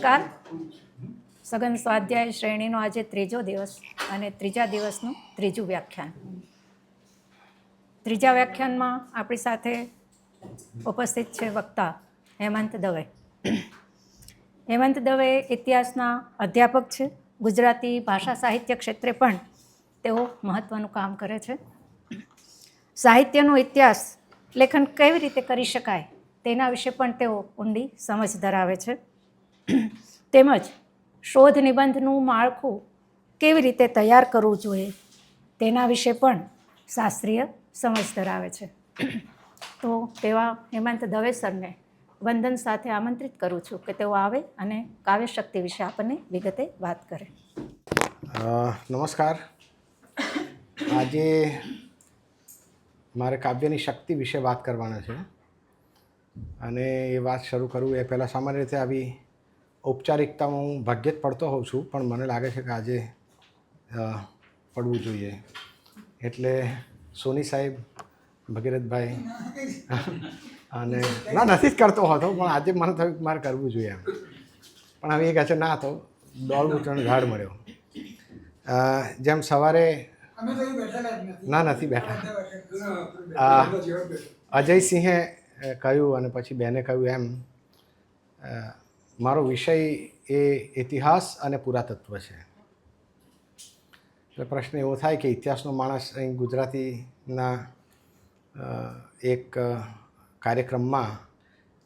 નમસ્કાર. સઘન સ્વાધ્યાય શ્રેણીનો આજે ત્રીજો દિવસ અને ત્રીજા દિવસનું ત્રીજું વ્યાખ્યાન. ત્રીજા વ્યાખ્યાનમાં આપણી સાથે ઉપસ્થિત છે વક્તા હેમંત દવે. હેમંત દવે ઇતિહાસના અધ્યાપક છે. ગુજરાતી ભાષા સાહિત્ય ક્ષેત્રે પણ તેઓ મહત્ત્વનું કામ કરે છે. સાહિત્યનો ઇતિહાસ લેખન કેવી રીતે કરી શકાય તેના વિશે પણ તેઓ ઊંડી સમજ ધરાવે છે. તેમજ શોધ નિબંધનું માળખું કેવી રીતે તૈયાર કરવું જોઈએ તેના વિશે પણ શાસ્ત્રીય સમજ ધરાવે છે. તો તેવા હેમંત દવે સરને વંદન સાથે આમંત્રિત કરું છું કે તેઓ આવે અને કાવ્ય શક્તિ વિશે આપણને વિગતે વાત કરે. નમસ્કાર. આજે મારે કાવ્યની શક્તિ વિશે વાત કરવાના છે અને એ વાત શરૂ કરું એ પહેલાં સામાન્ય રીતે આવી ઔપચારિકતામાં હું ભાગ્યે જ પડતો હોઉં છું, પણ મને લાગે છે કે આજે પડવું જોઈએ. એટલે સોની સાહેબ, ભગીરથભાઈ અને નથી જ કરતો હતો, પણ આજે મને થયું મારે કરવું જોઈએ એમ. પણ હવે એ કહે છે ના, તો દોડવું ત્રણ ઝાડ મળ્યો. જેમ સવારે નથી બેઠા. અજયસિંહે કહ્યું અને પછી બેને કહ્યું એમ, મારો વિષય એ ઇતિહાસ અને પુરાતત્વ છે. એટલે પ્રશ્ન એવો થાય કે ઇતિહાસનો માણસ અહીં ગુજરાતીના એક કાર્યક્રમમાં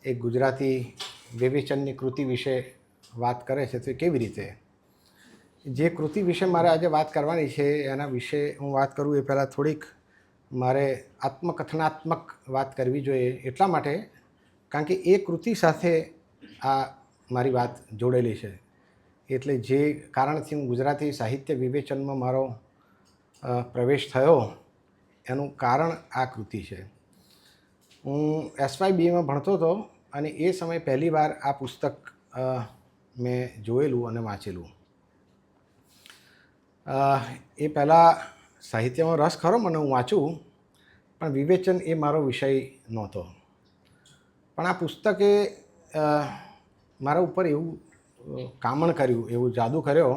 એક ગુજરાતી વિવેચનની કૃતિ વિશે વાત કરે છે, તો એ કેવી રીતે? જે કૃતિ વિશે મારે આજે વાત કરવાની છે એના વિશે હું વાત કરું એ પહેલાં થોડીક મારે આત્મકથનાત્મક વાત કરવી જોઈએ. એટલા માટે કારણ કે એ કૃતિ સાથે આ મારી વાત જોડેલી છે. એટલે જે કારણથી હું ગુજરાતી સાહિત્ય વિવેચનમાં મારો પ્રવેશ થયો એનું કારણ આ કૃતિ છે. હું SYBમાં ભણતો હતો અને એ સમયે પહેલીવાર આ પુસ્તક મેં જોયેલું અને વાંચેલું. એ પહેલાં સાહિત્યમાં રસ ખરો મને, હું વાંચું, પણ વિવેચન એ મારો વિષય નહોતો. પણ આ પુસ્તકે મારા ઉપર એવું કામણ કર્યું, એવું જાદુ કર્યો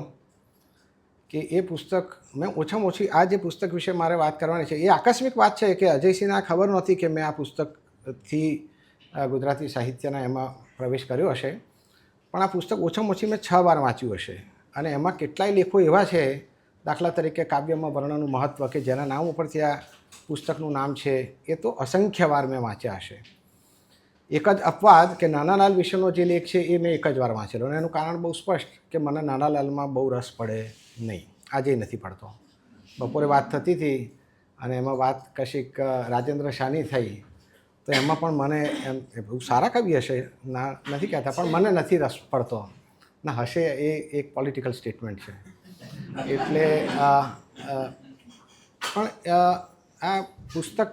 કે એ પુસ્તક મેં ઓછામાં ઓછી આ જે પુસ્તક વિશે મારે વાત કરવાની છે એ આકસ્મિક વાત છે કે અજયસિંહને આ ખબર નહોતી કે મેં આ પુસ્તકથી ગુજરાતી સાહિત્યના એમાં પ્રવેશ કર્યો હશે. પણ આ પુસ્તક ઓછામાં ઓછી મેં 6 વાર વાંચ્યું હશે અને એમાં કેટલાય લેખો એવા છે, દાખલા તરીકે કાવ્યમાં વર્ણનનું મહત્ત્વ, કે જેના નામ ઉપરથી આ પુસ્તકનું નામ છે, એ તો અસંખ્ય વાર મેં વાંચ્યા હશે. એક જ અપવાદ કે નાનાલાલ વિશેનો જે લેખ છે એ મેં એક જ વાર વાંચેલો અને એનું કારણ બહુ સ્પષ્ટ કે મને નાનાલાલમાં બહુ રસ પડે નહીં, આજે નથી પડતો. બપોરે વાત થતી હતી અને એમાં વાત કશીક રાજેન્દ્ર શાહની થઈ, તો એમાં પણ મને એમ બહુ સારા કવિ હશે, ના નથી કહેતા, પણ મને નથી રસ પડતો. ના, હશે એ એક પોલિટિકલ સ્ટેટમેન્ટ છે. એટલે પણ આ પુસ્તક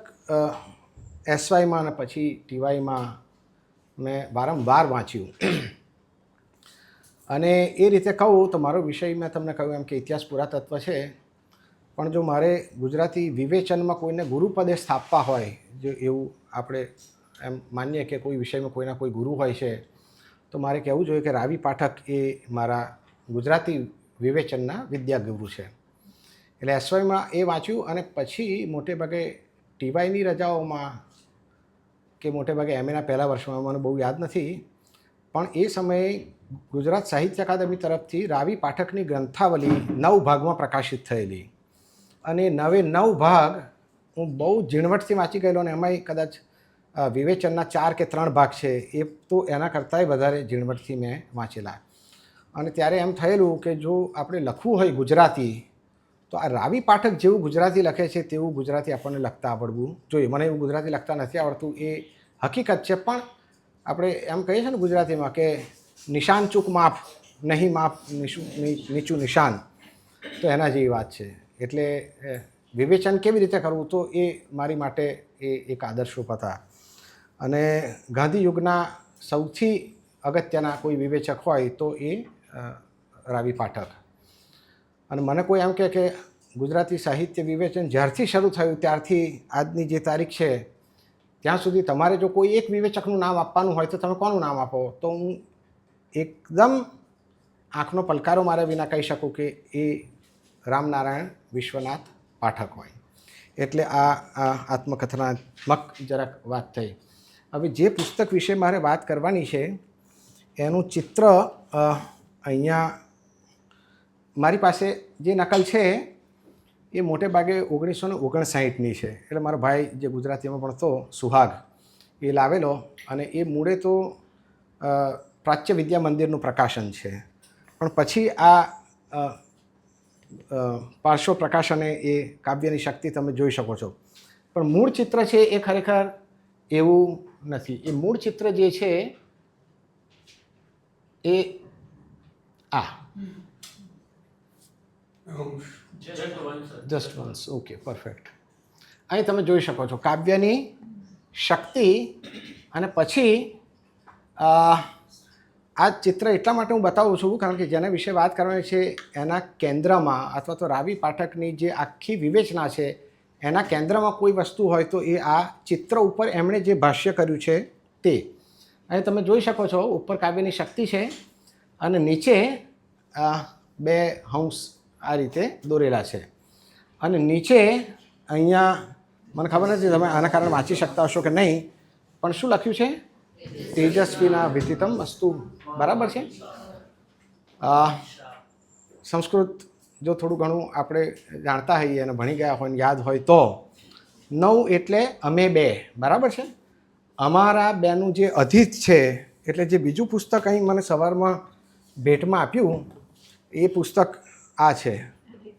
SYમાં અને પછી TYમાં મેં વારંવાર વાંચ્યું. અને એ રીતે કહું તો મારો વિષય મેં તમને કહ્યું એમ કે ઇતિહાસ પુરાતત્વ છે. પણ જો મારે ગુજરાતી વિવેચનમાં કોઈને ગુરુપદે સ્થાપવા હોય, જો એવું આપણે એમ માનીએ કે કોઈ વિષયમાં કોઈના કોઈ ગુરુ હોય છે, તો મારે કહેવું જોઈએ કે રાવી પાઠક એ મારા ગુજરાતી વિવેચનના વિદ્યાગુરુ છે. એટલે SYમાં એ વાંચ્યું અને પછી મોટે ભાગે TYની રજાઓમાં કે મોટે ભાગે MAના પહેલા વર્ષમાં, મને બહુ યાદ નથી, પણ એ સમયે ગુજરાત સાહિત્ય અકાદમી તરફથી રાવી પાઠકની ગ્રંથાવલી 9 ભાગમાં પ્રકાશિત થયેલી અને 9 ભાગ હું બહુ ઝીણવટથી વાંચી ગયેલો અને એમાંય કદાચ વિવેચનના 4 કે 3 ભાગ છે એ તો એના કરતાંય વધારે ઝીણવટથી મેં વાંચેલા. અને ત્યારે એમ થયેલું કે જો આપણે લખવું હોય ગુજરાતી, તો આ રાવી પાઠક જેવું ગુજરાતી લખે છે તેવું ગુજરાતી આપણને લખતા આવડવું જોઈએ. મને એવું ગુજરાતી લખતા નથી આવડતું, એ હકીકત છે, પણ આપણે એમ કહીએ છીએ ને ગુજરાતીમાં કે નિશાન ચૂક માફ, નહીં માફ નીચું નિશાન, તો એના જેવી વાત છે. એટલે વિવેચન કેવી રીતે કરવું, તો એ મારી માટે એ એક આદર્શરૂપ હતા. અને ગાંધી યુગના સૌથી અગત્યના કોઈ વિવેચક હોય તો એ રાવી પાઠક. અને મને કોઈ એમ કહે કે ગુજરાતી સાહિત્ય વિવેચન જ્યારથી શરૂ થયું ત્યારથી આજની જે તારીખ છે ત્યાં સુધી તમારે જો કોઈ એક વિવેચકનું નામ આપવાનું હોય તો તમે કોનું નામ આપો? તો હું એકદમ આંખનો પલકારો માર્યા વિના કહી શકું કે એ રામનારાયણ વિશ્વનાથ પાઠક હોય. એટલે આ આત્મકથનાત્મક જરાક વાત થઈ. હવે જે પુસ્તક વિશે મારે વાત કરવાની છે એનું ચિત્ર અહીંયા મારી પાસે જે નકલ છે એ મોટે ભાગે 1959ની છે. એટલે મારો ભાઈ જે ગુજરાતીમાં ભણતો સુહાગ એ લાવેલો, અને એ મૂળે તો પ્રાચ્ય વિદ્યા મંદિરનું પ્રકાશન છે, પણ પછી આ પાર્શ્વ પ્રકાશને એ કાવ્યની શક્તિ તમે જોઈ શકો છો. પણ મૂળ ચિત્ર છે એ ખરેખર એવું નથી. એ મૂળ ચિત્ર જે છે એ જસ્ટ વન્સ. Okay, perfect. અહીં તમે જોઈ શકો છો કાવ્યની શક્તિ. અને પછી આ ચિત્ર એટલા માટે હું બતાવું છું કારણ કે જેના વિશે વાત કરવાની છે એના કેન્દ્રમાં, અથવા તો રાવી પાઠકની જે આખી વિવેચના છે એના કેન્દ્રમાં કોઈ વસ્તુ હોય તો એ આ ચિત્ર ઉપર એમણે જે ભાષ્ય કર્યું છે તે. અહીં તમે જોઈ શકો છો ઉપર કાવ્યની શક્તિ છે અને નીચે બે હંસ આ રીતે દોરેલા છે. અને નીચે અહીંયા મને ખબર નથી તમે આના કારણે વાંચી શકતા હશો કે નહીં, પણ શું લખ્યું છે? તેજસ્વીના વિદિતમ અસ્તુ. બરાબર છે. સંસ્કૃત જો થોડું ઘણું આપણે જાણતા હોઈએ અને ભણી ગયા હોય, યાદ હોય તો 9 એટલે અમે બે. બરાબર છે. અમારા બેનું જે અધિત છે, એટલે જે બીજું પુસ્તક અહીં મને સવારમાં ભેટમાં આપ્યું એ પુસ્તક આ છે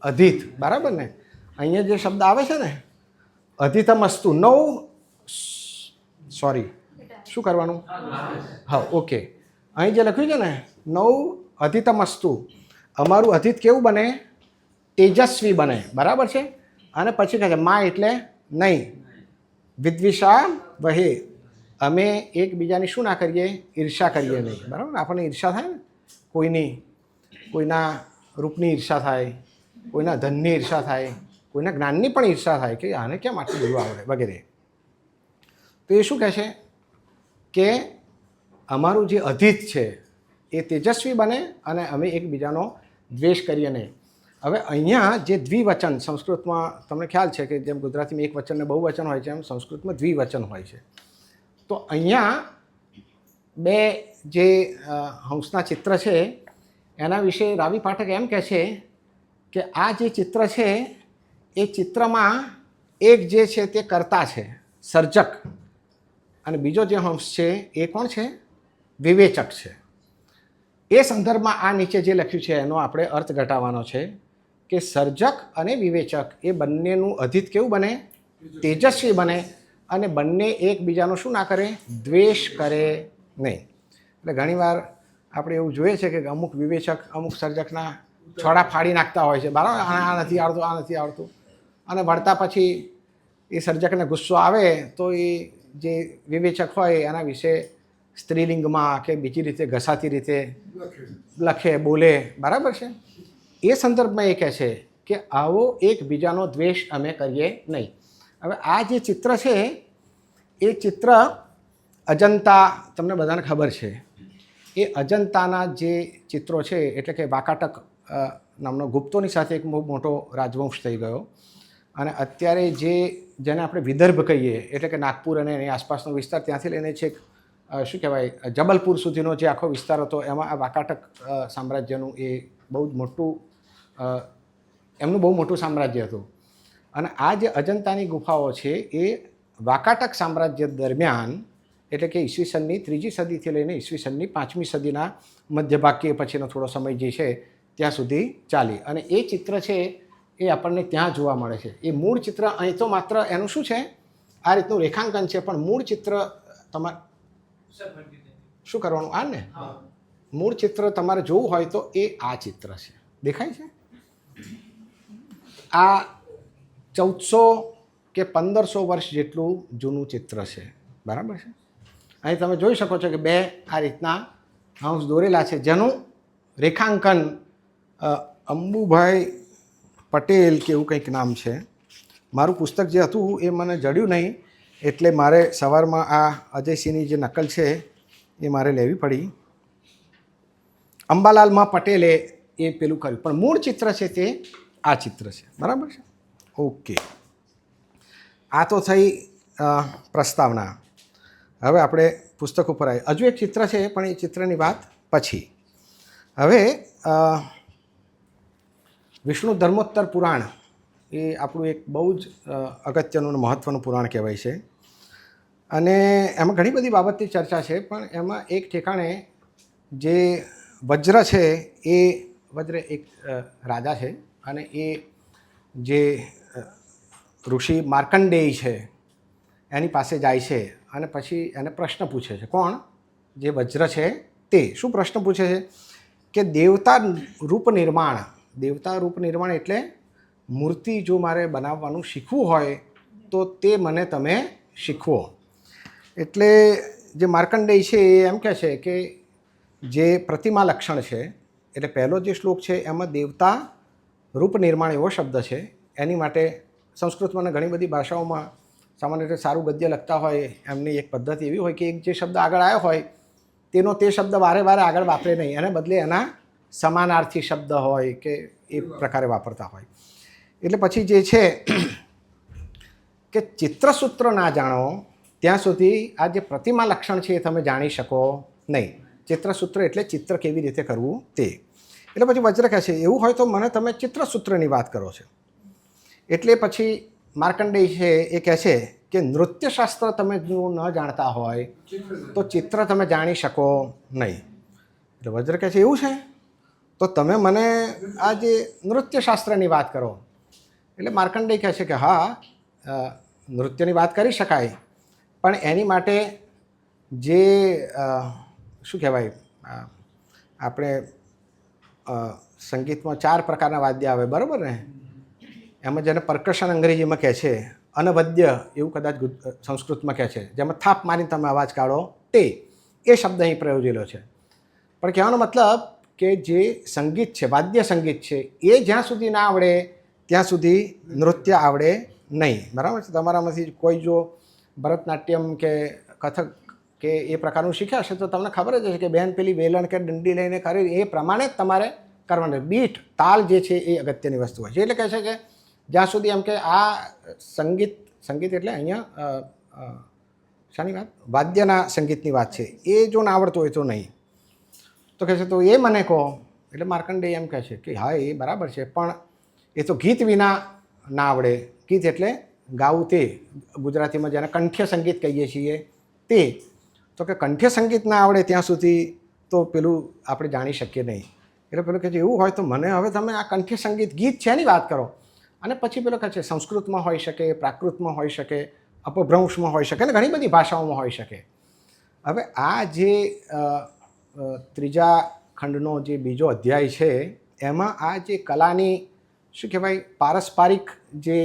અધિત. બરાબર ને? અહીંયા જે શબ્દ આવે છે ને અધિતમ અસ્તુ 9, સોરી શું કરવાનું? હા, ઓકે. અહીં જે લખ્યું છે ને 9 અધિતમ અસ્તુ, અમારું અધિત કેવું બને? તેજસ્વી બને. બરાબર છે. અને પછી કહે છે મા એટલે નહીં, વિદ્વિષા વહે, અમે એકબીજાની શું ના કરીએ? ઈર્ષા કરીએ નહીં. બરાબર. આપણને ઈર્ષા થાય ને કોઈની, કોઈના રૂપની ઈર્ષા થાય, કોઈના ધનની ઈર્ષા થાય, કોઈના જ્ઞાનની પણ ઈર્ષા થાય કે આને કેમ આટલું બધું આવડે વગેરે. તો એ શું કહે છે કે અમારું જે અધિત છે એ તેજસ્વી બને અને અમે એકબીજાનો દ્વેષ કરીએ નહીં. હવે અહીંયા જે દ્વિવચન સંસ્કૃતમાં તમને ખ્યાલ છે કે જેમ ગુજરાતીમાં એક વચન ને બહુવચન હોય છે, એમ સંસ્કૃતમાં દ્વિવચન હોય છે. તો અહીંયા બે જે હંસના ચિત્ર છે એના વિશે રાવી પાઠક એમ કહે છે કે આ જે ચિત્ર છે એ ચિત્રમાં એક જે છે તે કર્તા છે, સર્જક, અને બીજો જે હંસ છે એ કોણ છે? વિવેચક છે. એ સંદર્ભમાં આ નીચે જે લખ્યું છે એનો આપણે અર્થ ઘટાડવાનો છે કે સર્જક અને વિવેચક એ બંનેનું અધિત કેવું બને? તેજસ્વી બને, અને બંને એકબીજાનો શું ના કરે? દ્વેષ કરે નહીં. એટલે ઘણીવાર આપણે એવું જોઈએ છે કે અમુક વિવેચક અમુક સર્જકના છોડા ફાડી નાખતા હોય છે. બરાબર, આ નથી આવડતું, આ નથી આવડતું, અને ભણતા પછી એ સર્જકને ગુસ્સો આવે તો એ જે વિવેચક હોય એના વિશે સ્ત્રીલિંગમાં કે બીજી રીતે ઘસાતી રીતે લખે, બોલે. બરાબર છે. એ સંદર્ભમાં એ કહે છે કે આવો એકબીજાનો દ્વેષ અમે કરીએ નહીં. હવે આ જે ચિત્ર છે એ ચિત્ર અજંતા, તમને બધાને ખબર છે, એ અજંતાના જે ચિત્રો છે, એટલે કે વાકાટક નામનો ગુપ્તોની સાથે એક બહુ મોટો રાજવંશ થઈ ગયો, અને અત્યારે જેને આપણે વિદર્ભ કહીએ, એટલે કે નાગપુર અને એની આસપાસનો વિસ્તાર, ત્યાંથી લઈને છેક શું કહેવાય જબલપુર સુધીનો જે આખો વિસ્તાર હતો એમાં આ વાકાટક સામ્રાજ્યનું એ બહુ જ મોટું એમનું બહુ મોટું સામ્રાજ્ય હતું. અને આ જે અજંતાની ગુફાઓ છે એ વાકાટક સામ્રાજ્ય દરમિયાન, એટલે કે ઈસવીસનની 3જી સદીથી લઈને ઈસવીસનની 5મી સદીના મધ્યભાગ કે પછીનો થોડો સમય જે છે ત્યાં સુધી ચાલી. અને એ ચિત્ર છે એ આપણને ત્યાં જોવા મળે છે. એ મૂળ ચિત્ર અહીં તો માત્ર એનું શું છે આ રીતનું રેખાંકન છે, પણ મૂળ ચિત્ર તમારે શું કરવાનું? આ ને મૂળ ચિત્ર તમારે જોવું હોય તો એ આ ચિત્ર છે. દેખાય છે? આ 1400 કે 1500 વર્ષ જેટલું જૂનું ચિત્ર છે. બરાબર છે. અહીં તમે જોઈ શકો છો કે બે આ રીતના હંસ દોરેલા છે, જેનું રેખાંકન અંબુભાઈ પટેલ કે એવું કંઈક નામ છે. મારું પુસ્તક જે હતું એ મને જડ્યું નહીં, એટલે મારે સવારમાં આ અજયસિંહની જે નકલ છે એ મારે લેવી પડી. અંબાલાલમાં પટેલે એ પેલું કર્યું, પણ મૂળ ચિત્ર છે તે આ ચિત્ર છે. બરાબર છે? ઓકે, આ તો થઈ પ્રસ્તાવના. હવે આપણે પુસ્તક ઉપર આવી. હજુ એક ચિત્ર છે, પણ એ ચિત્રની વાત પછી. હવે વિષ્ણુ ધર્મોત્તર પુરાણ એ આપણું એક બહુ જ અગત્યનું અને મહત્ત્વનું પુરાણ કહેવાય છે, અને એમાં ઘણી બધી બાબતની ચર્ચા છે. પણ એમાં એક ઠેકાણે જે વજ્ર છે, એ વજ્ર એક રાજા છે, અને એ જે ઋષિ માર્કંડેય છે એની પાસે જાય છે, અને પછી એને પ્રશ્ન પૂછે છે. કોણ? જે વજ્ર છે તે શું પ્રશ્ન પૂછે છે કે દેવતા રૂપ નિર્માણ એટલે મૂર્તિ જો મારે બનાવવાનું શીખવું હોય તો તે મને તમે શીખવો. એટલે જે માર્કંડેય છે એ એમ કહે છે કે જે પ્રતિમા લક્ષણ છે, એટલે પહેલો જે શ્લોક છે એમાં દેવતા રૂપ નિર્માણ એવો શબ્દ છે. એની માટે સંસ્કૃતમાં અને ઘણી બધી ભાષાઓમાં સામાન્ય રીતે સારું ગદ્ય લખતા હોય એમની એક પદ્ધતિ એવી હોય કે એક જે શબ્દ આગળ આવ્યો હોય તેનો તે શબ્દ વારે વારે આગળ વાપરે નહીં, એને બદલે એના સમાનાર્થી શબ્દ હોય કે એ પ્રકારે વાપરતા હોય. એટલે પછી જે છે કે ચિત્રસૂત્ર ના જાણો ત્યાં સુધી આ જે પ્રતિમા લક્ષણ છે એ તમે જાણી શકો નહીં. ચિત્રસૂત્ર એટલે ચિત્ર કેવી રીતે કરવું તે. એટલે પછી વજ્ર કહે છે એવું હોય તો મને તમે ચિત્રસૂત્રની વાત કરો છો. એટલે પછી માર્કંડેય છે એ કહે છે કે નૃત્યશાસ્ત્ર તમે જો ન જાણતા હોય તો ચિત્ર તમે જાણી શકો નહીં. એટલે વજ્ર કહે છે એવું છે તો તમે મને આ જે નૃત્યશાસ્ત્રની વાત કરો. એટલે માર્કંડેય કહે છે કે હા, નૃત્યની વાત કરી શકાય, પણ એની માટે જે શું કહેવાય, આપણે સંગીતમાં 4 પ્રકારના વાદ્ય આવે, બરાબર ને? એમાં જેને પરકશન અંગ્રેજીમાં કહે છે, અનવદ્ય એવું કદાચ સંસ્કૃતમાં કહે છે, જેમાં થાપ મારીને તમે અવાજ કાઢો તે, એ શબ્દ અહીં પ્રયોજેલો છે. પણ કહેવાનો મતલબ કે જે સંગીત છે, વાદ્ય સંગીત છે, એ જ્યાં સુધી ના આવડે ત્યાં સુધી નૃત્ય આવડે નહીં. બરાબર છે? તમારામાંથી કોઈ જો ભરતનાટ્યમ કે કથક કે એ પ્રકારનું શીખ્યા હશે તો તમને ખબર જ હશે કે બેન પેલી વેલણ કે દંડી લઈને કરે એ પ્રમાણે જ તમારે કરવાનું. બીટ, તાલ જે છે એ અગત્યની વસ્તુ હોય છે. એટલે કહે છે કે જ્યાં સુધી એમ કે આ સંગીત એટલે અહીંયા શાની વાત? વાદ્યના સંગીતની વાત છે. એ જો ના આવડતું હોય તો નહીં. તો કહે છે તો એ મને કહો. એટલે માર્કંડેય એમ કહે છે કે હા એ બરાબર છે, પણ એ તો ગીત વિના ના આવડે. ગીત એટલે ગાવું તે, ગુજરાતીમાં જેને કંઠ્ય સંગીત કહીએ છીએ તે. તો કે કંઠ્ય સંગીત ના આવડે ત્યાં સુધી તો પેલું આપણે જાણી શકીએ નહીં. એટલે પેલું કહે છે એવું હોય તો મને હવે તમે આ કંઠ્ય સંગીત ગીત છે એની વાત કરો. અને પછી પેલો કહે છે સંસ્કૃતમાં હોઈ શકે, પ્રાકૃતમાં હોઈ શકે, અપભ્રંશમાં હોઈ શકે, અને ઘણી બધી ભાષાઓમાં હોઈ શકે. હવે આ જે ત્રીજા ખંડનો જે બીજો અધ્યાય છે એમાં આ જે કલાની શું કહેવાય પારસ્પરિક જે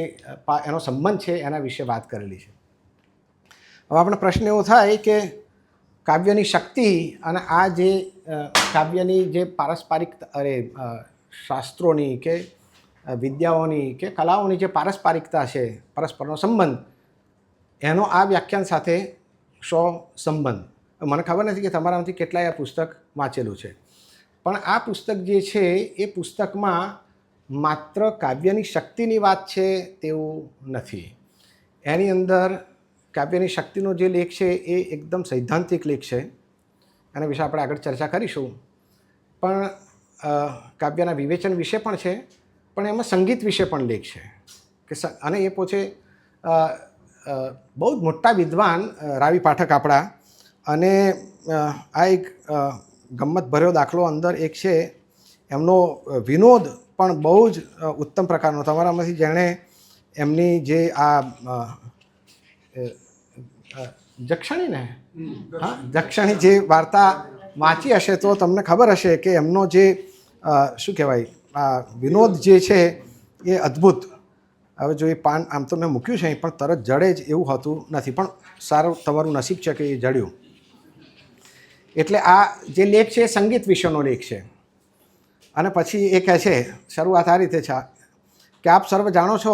એનો સંબંધ છે એના વિશે વાત કરેલી છે. હવે આપણે પ્રશ્ન એવો થાય કે કાવ્યની શક્તિ અને આ જે કાવ્યની જે પારસ્પરિક શાસ્ત્રોની કે વિદ્યાઓની કે કલાઓની જે પારસ્પરિકતા છે, પરસ્પરનો સંબંધ, એનો આ વ્યાખ્યાન સાથે શો સંબંધ? મને ખબર નથી કે તમારામાંથી કેટલાય આ પુસ્તક વાંચેલું છે, પણ આ પુસ્તક જે છે એ પુસ્તકમાં માત્ર કાવ્યની શક્તિની વાત છે તેવું નથી. એની અંદર કાવ્યની શક્તિનો જે લેખ છે એ એકદમ સૈદ્ધાંતિક લેખ છે. એના વિશે આપણે આગળ ચર્ચા કરીશું. પણ કાવ્યના વિવેચન વિશે પણ છે, પણ એમાં સંગીત વિશે પણ લેખ છે કે અને એ પોતે બહુ જ મોટા વિદ્વાન રાવી પાઠક આપણા. અને આ એક ગમ્મત ભર્યો દાખલો અંદર એક છે, એમનો વિનોદ પણ બહુ જ ઉત્તમ પ્રકારનો. તમારામાંથી જેણે એમની જે આ જક્ષણી ને હા જક્ષણી જે વાર્તા વાંચી હશે તો તમને ખબર હશે કે એમનો જે શું કહેવાય આ વિનોદ જે છે એ અદ્ભુત. હવે જો એ પાન આમ તો મેં મૂક્યું છે પણ તરત જડે જ એવું હોતું નથી, પણ સારું તમારું નસીબ છે કે એ જડ્યું. એટલે આ જે લેખ છે એ સંગીત વિશેનો લેખ છે. અને પછી એ કહે છે, શરૂઆત આ રીતે છે કે આપ સર્વ જાણો છો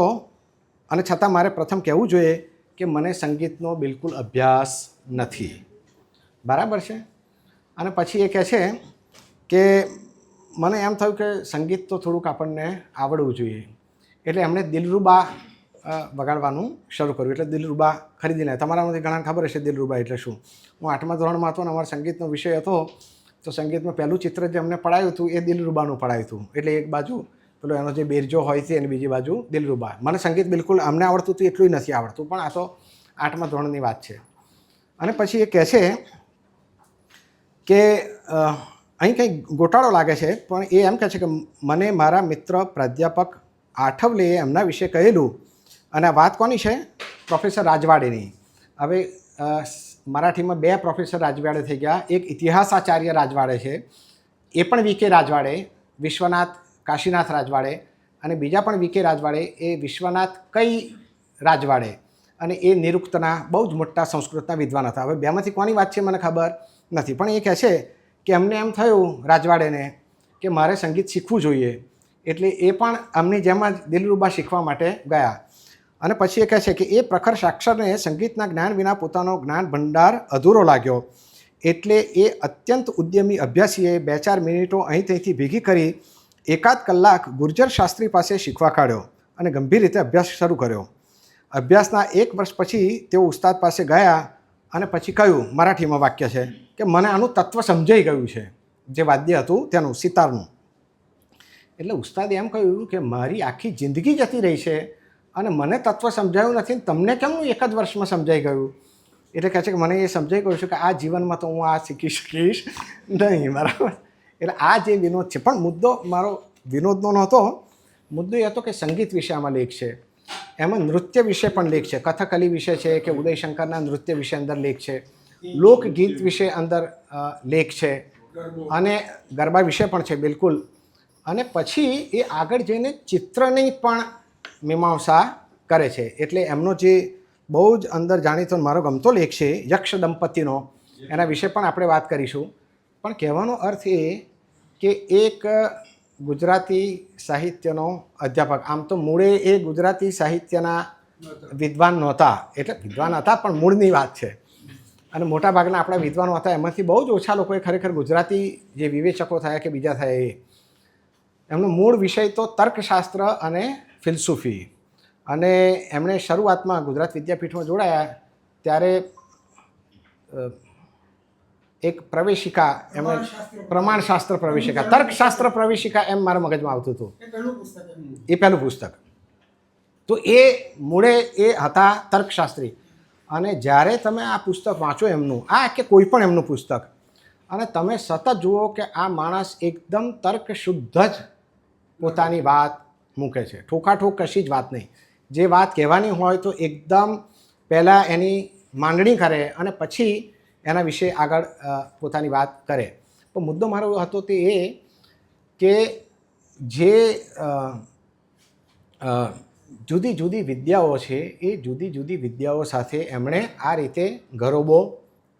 અને છતાં મારે પ્રથમ કહેવું જોઈએ કે મને સંગીતનો બિલકુલ અભ્યાસ નથી. બરાબર છે? અને પછી એ કહે છે કે મને એમ થયું કે સંગીત તો થોડુંક આપણને આવડવું જોઈએ, એટલે એમણે દિલરુબા વગાડવાનું શરૂ કર્યું. એટલે દિલરુબા ખરીદીને, તમારામાંથી ઘણાને ખબર હશે દિલરુબા એટલે શું. હું 8મા ધોરણમાં હતો અને અમારો સંગીતનો વિષય હતો, તો સંગીતમાં પહેલું ચિત્ર જે અમને પડાયું હતું એ દિલરુબાનું પડાયું હતું. એટલે એક બાજુ પેલો એનો જે બેરજો હોય છે એની બીજી બાજુ દિલરુબા. મને સંગીત બિલકુલ અમને આવડતું હતું એટલું નથી આવડતું, પણ આ તો 8મા ધોરણની વાત છે. અને પછી એ કહે છે કે અહીં કંઈ ગોટાળો લાગે છે, પણ એ એમ કહે છે કે મને મારા મિત્ર પ્રાધ્યાપક આઠવલેએ એમના વિશે કહેલું, અને આ વાત કોની છે? પ્રોફેસર રાજવાડેની. હવે મરાઠીમાં 2 પ્રોફેસર રાજવાડે થઈ ગયા. એક ઇતિહાસાચાર્ય રાજવાડે છે, એ પણ વીકે રાજવાડે, વિશ્વનાથ કાશીનાથ રાજવાડે, અને બીજા પણ વીકે રાજવાડે, એ વિશ્વનાથ કઈ રાજવાડે, અને એ નિરુક્તના બહુ જ મોટા સંસ્કૃતના વિદ્વાન હતા. હવે બેમાંથી કોની વાત છે મને ખબર નથી, પણ એ કહે છે કે અમને એમ થયું રાજવાડેને કે મારે સંગીત શીખવું જોઈએ, એટલે એ પણ અમની જેમ જ દિલરુબા શીખવા માટે ગયા. અને પછી એ કહે છે કે એ પ્રખર સાક્ષરને સંગીતના જ્ઞાન વિના પોતાનો જ્ઞાન ભંડાર અધૂરો લાગ્યો, એટલે એ અત્યંત ઉદ્યમી અભ્યાસીએ 2-4 મિનિટો અહીં ત્યાંથી ભેગી કરી 1 કલાક ગુર્જર શાસ્ત્રી પાસે શીખવા કાઢ્યો અને ગંભીર રીતે અભ્યાસ શરૂ કર્યો. અભ્યાસના 1 વર્ષ પછી તેઓ ઉસ્તાદ પાસે ગયા અને પછી કહ્યું, મરાઠીમાં વાક્ય છે કે મને આનું તત્વ સમજાઈ ગયું છે, જે વાદ્ય હતું તેનું, સિતારનું. એટલે ઉસ્તાદે એમ કહ્યું કે મારી આખી જિંદગી જતી રહી છે અને મને તત્વ સમજાયું નથી, તમને કેમનું 1 જ વર્ષમાં સમજાઈ ગયું? એટલે કહે છે કે મને એ સમજાઈ ગયું છે કે આ જીવનમાં તો હું આ શીખી શકીશ નહીં, બરાબર. એટલે આ જે વિનોદ છે, પણ મુદ્દો મારો વિનોદનો નહોતો. મુદ્દો એ હતો કે સંગીત વિશે આમાં લેખ છે, એમાં નૃત્ય વિશે પણ લેખ છે, કથકલી વિશે છે કે ઉદયશંકરના નૃત્ય વિશે અંદર લેખ છે, લોકગીત વિશે અંદર લેખ છે, અને ગરબા વિશે પણ છે બિલકુલ. અને પછી એ આગળ જઈને ચિત્રની પણ મીમાંસા કરે છે. એટલે એમનો જે બહુ જ અંદર જાણીતો મારો ગમતો લેખ છે યક્ષ દંપતીનો, એના વિશે પણ આપણે વાત કરીશું. પણ કહેવાનો અર્થ એ કે એક ગુજરાતી સાહિત્યનો અધ્યાપક, આમ તો મૂળે એ ગુજરાતી સાહિત્યના વિદ્વાન નહોતા, એટલે વિદ્વાન હતા પણ મૂળની વાત છે, અને મોટાભાગના આપણા વિદ્વાનો હતા એમાંથી બહુ જ ઓછા લોકોએ ખરેખર ગુજરાતી જે વિવેચકો થયા કે બીજા થયા એ, એમનો મૂળ વિષય તો તર્કશાસ્ત્ર અને ફિલસૂફી. અને એમણે શરૂઆતમાં ગુજરાત વિદ્યાપીઠમાં જોડાયા ત્યારે એક પ્રવેશિકા, એમણે પ્રમાણશાસ્ત્ર પ્રવેશિકા, તર્કશાસ્ત્ર પ્રવેશિકા એમ મારા મગજમાં આવતું હતું, એ પહેલું પુસ્તક. તો એ મૂળે એ હતા તર્કશાસ્ત્રી. અને જ્યારે તમે આ પુસ્તક વાંચો એમનું, આ કે કોઈ પણ એમનું પુસ્તક, અને તમે સતત જુઓ કે આ માણસ એકદમ તર્કશુદ્ધ જ પોતાની વાત મૂકે છે, ઠોકાઠોક કશી જ વાત નહીં. જે વાત કહેવાની હોય તો એકદમ પહેલાં એની માંડણી કરે અને પછી એના વિશે આગળ પોતાની વાત કરે. તો મુદ્દો મારો હતો તે એ કે જે જુદી જુદી વિદ્યાઓ છે એ જુદી જુદી વિદ્યાઓ સાથે એમણે આ રીતે ગરોબો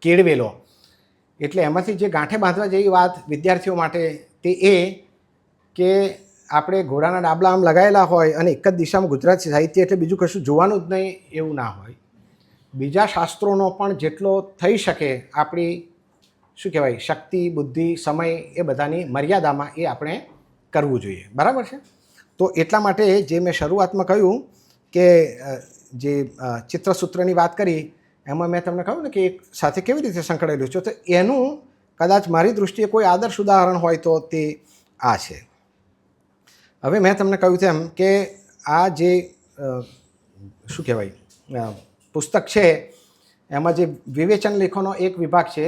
કેળવેલો. એટલે એમાંથી જે ગાંઠે બાંધવા જેવી વાત વિદ્યાર્થીઓ માટે તે એ કે આપણે ઘોડાના ડાબલા આમ લગાવેલા હોય અને એક જ દિશામાં ગુજરાતી સાહિત્ય એટલે બીજું કશું જોવાનું જ નહીં એવું ના હોય. બીજા શાસ્ત્રોનો પણ જેટલો થઈ શકે આપણી શું કહેવાય શક્તિ, બુદ્ધિ, સમય એ બધાની મર્યાદામાં એ આપણે કરવું જોઈએ, બરાબર છે. તો એટલા માટે જે મેં શરૂઆતમાં કહ્યું કે જે ચિત્રસૂત્રની વાત કરી એમાં મેં તમને કહ્યું ને કે એક સાથે કેવી રીતે સંકળાયેલું છે, તો એનું કદાચ મારી દૃષ્ટિએ કોઈ આદર્શ ઉદાહરણ હોય તો તે આ છે. હવે મેં તમને કહ્યું તેમ કે આ જે શું કહેવાય પુસ્તક છે એમાં જે વિવેચન લેખોનો એક વિભાગ છે